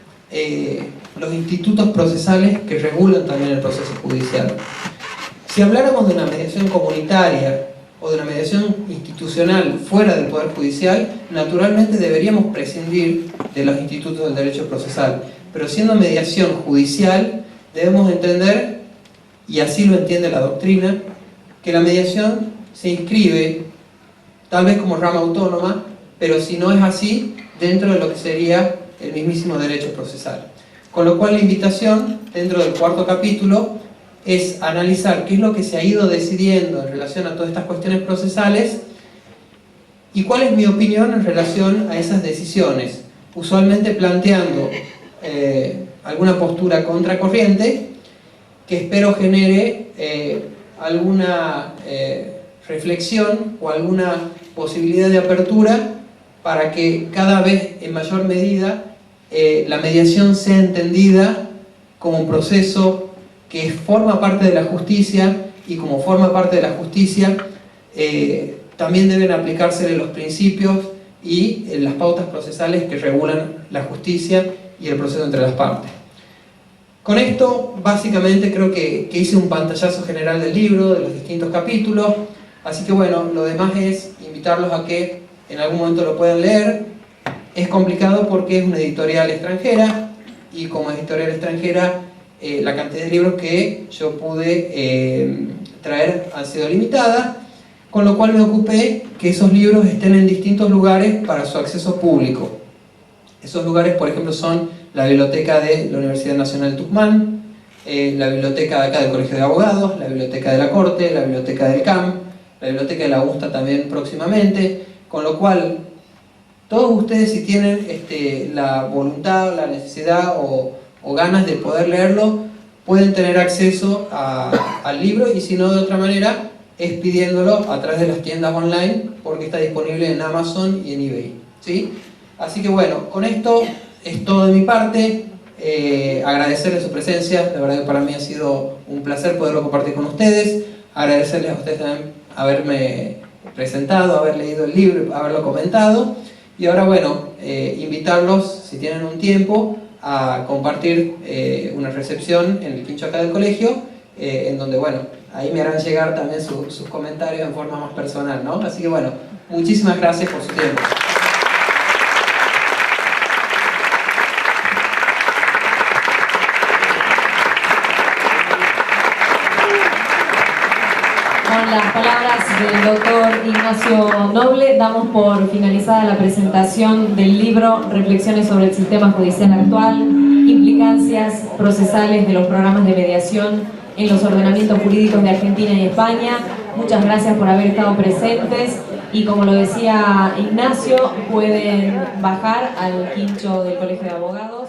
los institutos procesales que regulan también el proceso judicial. Si habláramos de una mediación comunitaria o de una mediación institucional fuera del Poder Judicial, naturalmente deberíamos prescindir de los institutos del derecho procesal. Pero siendo mediación judicial, debemos entender, y así lo entiende la doctrina, que la mediación se inscribe, tal vez como rama autónoma, pero si no es así, dentro de lo que sería el mismísimo derecho procesal. Con lo cual la invitación, dentro del cuarto capítulo, es analizar qué es lo que se ha ido decidiendo en relación a todas estas cuestiones procesales y cuál es mi opinión en relación a esas decisiones, usualmente planteando alguna postura contracorriente que espero genere alguna reflexión o alguna posibilidad de apertura para que cada vez en mayor medida la mediación sea entendida como un proceso que forma parte de la justicia, y como forma parte de la justicia también deben aplicársele los principios y las pautas procesales que regulan la justicia y el proceso entre las partes. Con esto, básicamente, creo que hice un pantallazo general del libro, de los distintos capítulos, así que bueno, lo demás es invitarlos a que en algún momento lo puedan leer. Es complicado porque es una editorial extranjera, y como editorial extranjera, la cantidad de libros que yo pude traer han sido limitadas, con lo cual me ocupé que esos libros estén en distintos lugares para su acceso público. Esos lugares, por ejemplo, son la biblioteca de la Universidad Nacional de Tucumán, la biblioteca de acá del Colegio de Abogados, la biblioteca de la Corte, la biblioteca del CAM, la biblioteca de la UNSTA también próximamente, con lo cual todos ustedes, si tienen la voluntad, la necesidad o ganas de poder leerlo, pueden tener acceso al libro, y si no, de otra manera, es pidiéndolo a través de las tiendas online, porque está disponible en Amazon y en eBay, ¿sí? Así que bueno, con esto es todo de mi parte. Agradecerles su presencia, la verdad que para mí ha sido un placer poderlo compartir con ustedes. Agradecerles a ustedes también haberme presentado, haber leído el libro, haberlo comentado. Y ahora bueno, invitarlos, si tienen un tiempo, a compartir una recepción en el quincho acá del colegio, en donde bueno, ahí me harán llegar también sus comentarios en forma más personal, ¿no? Así que bueno, muchísimas gracias por su tiempo. Con las palabras del doctor Ignacio Noble, damos por finalizada la presentación del libro Reflexiones sobre el sistema judicial actual, implicancias procesales de los programas de mediación en los ordenamientos jurídicos de Argentina y España. Muchas gracias por haber estado presentes, y como lo decía Ignacio, pueden bajar al quincho del Colegio de Abogados.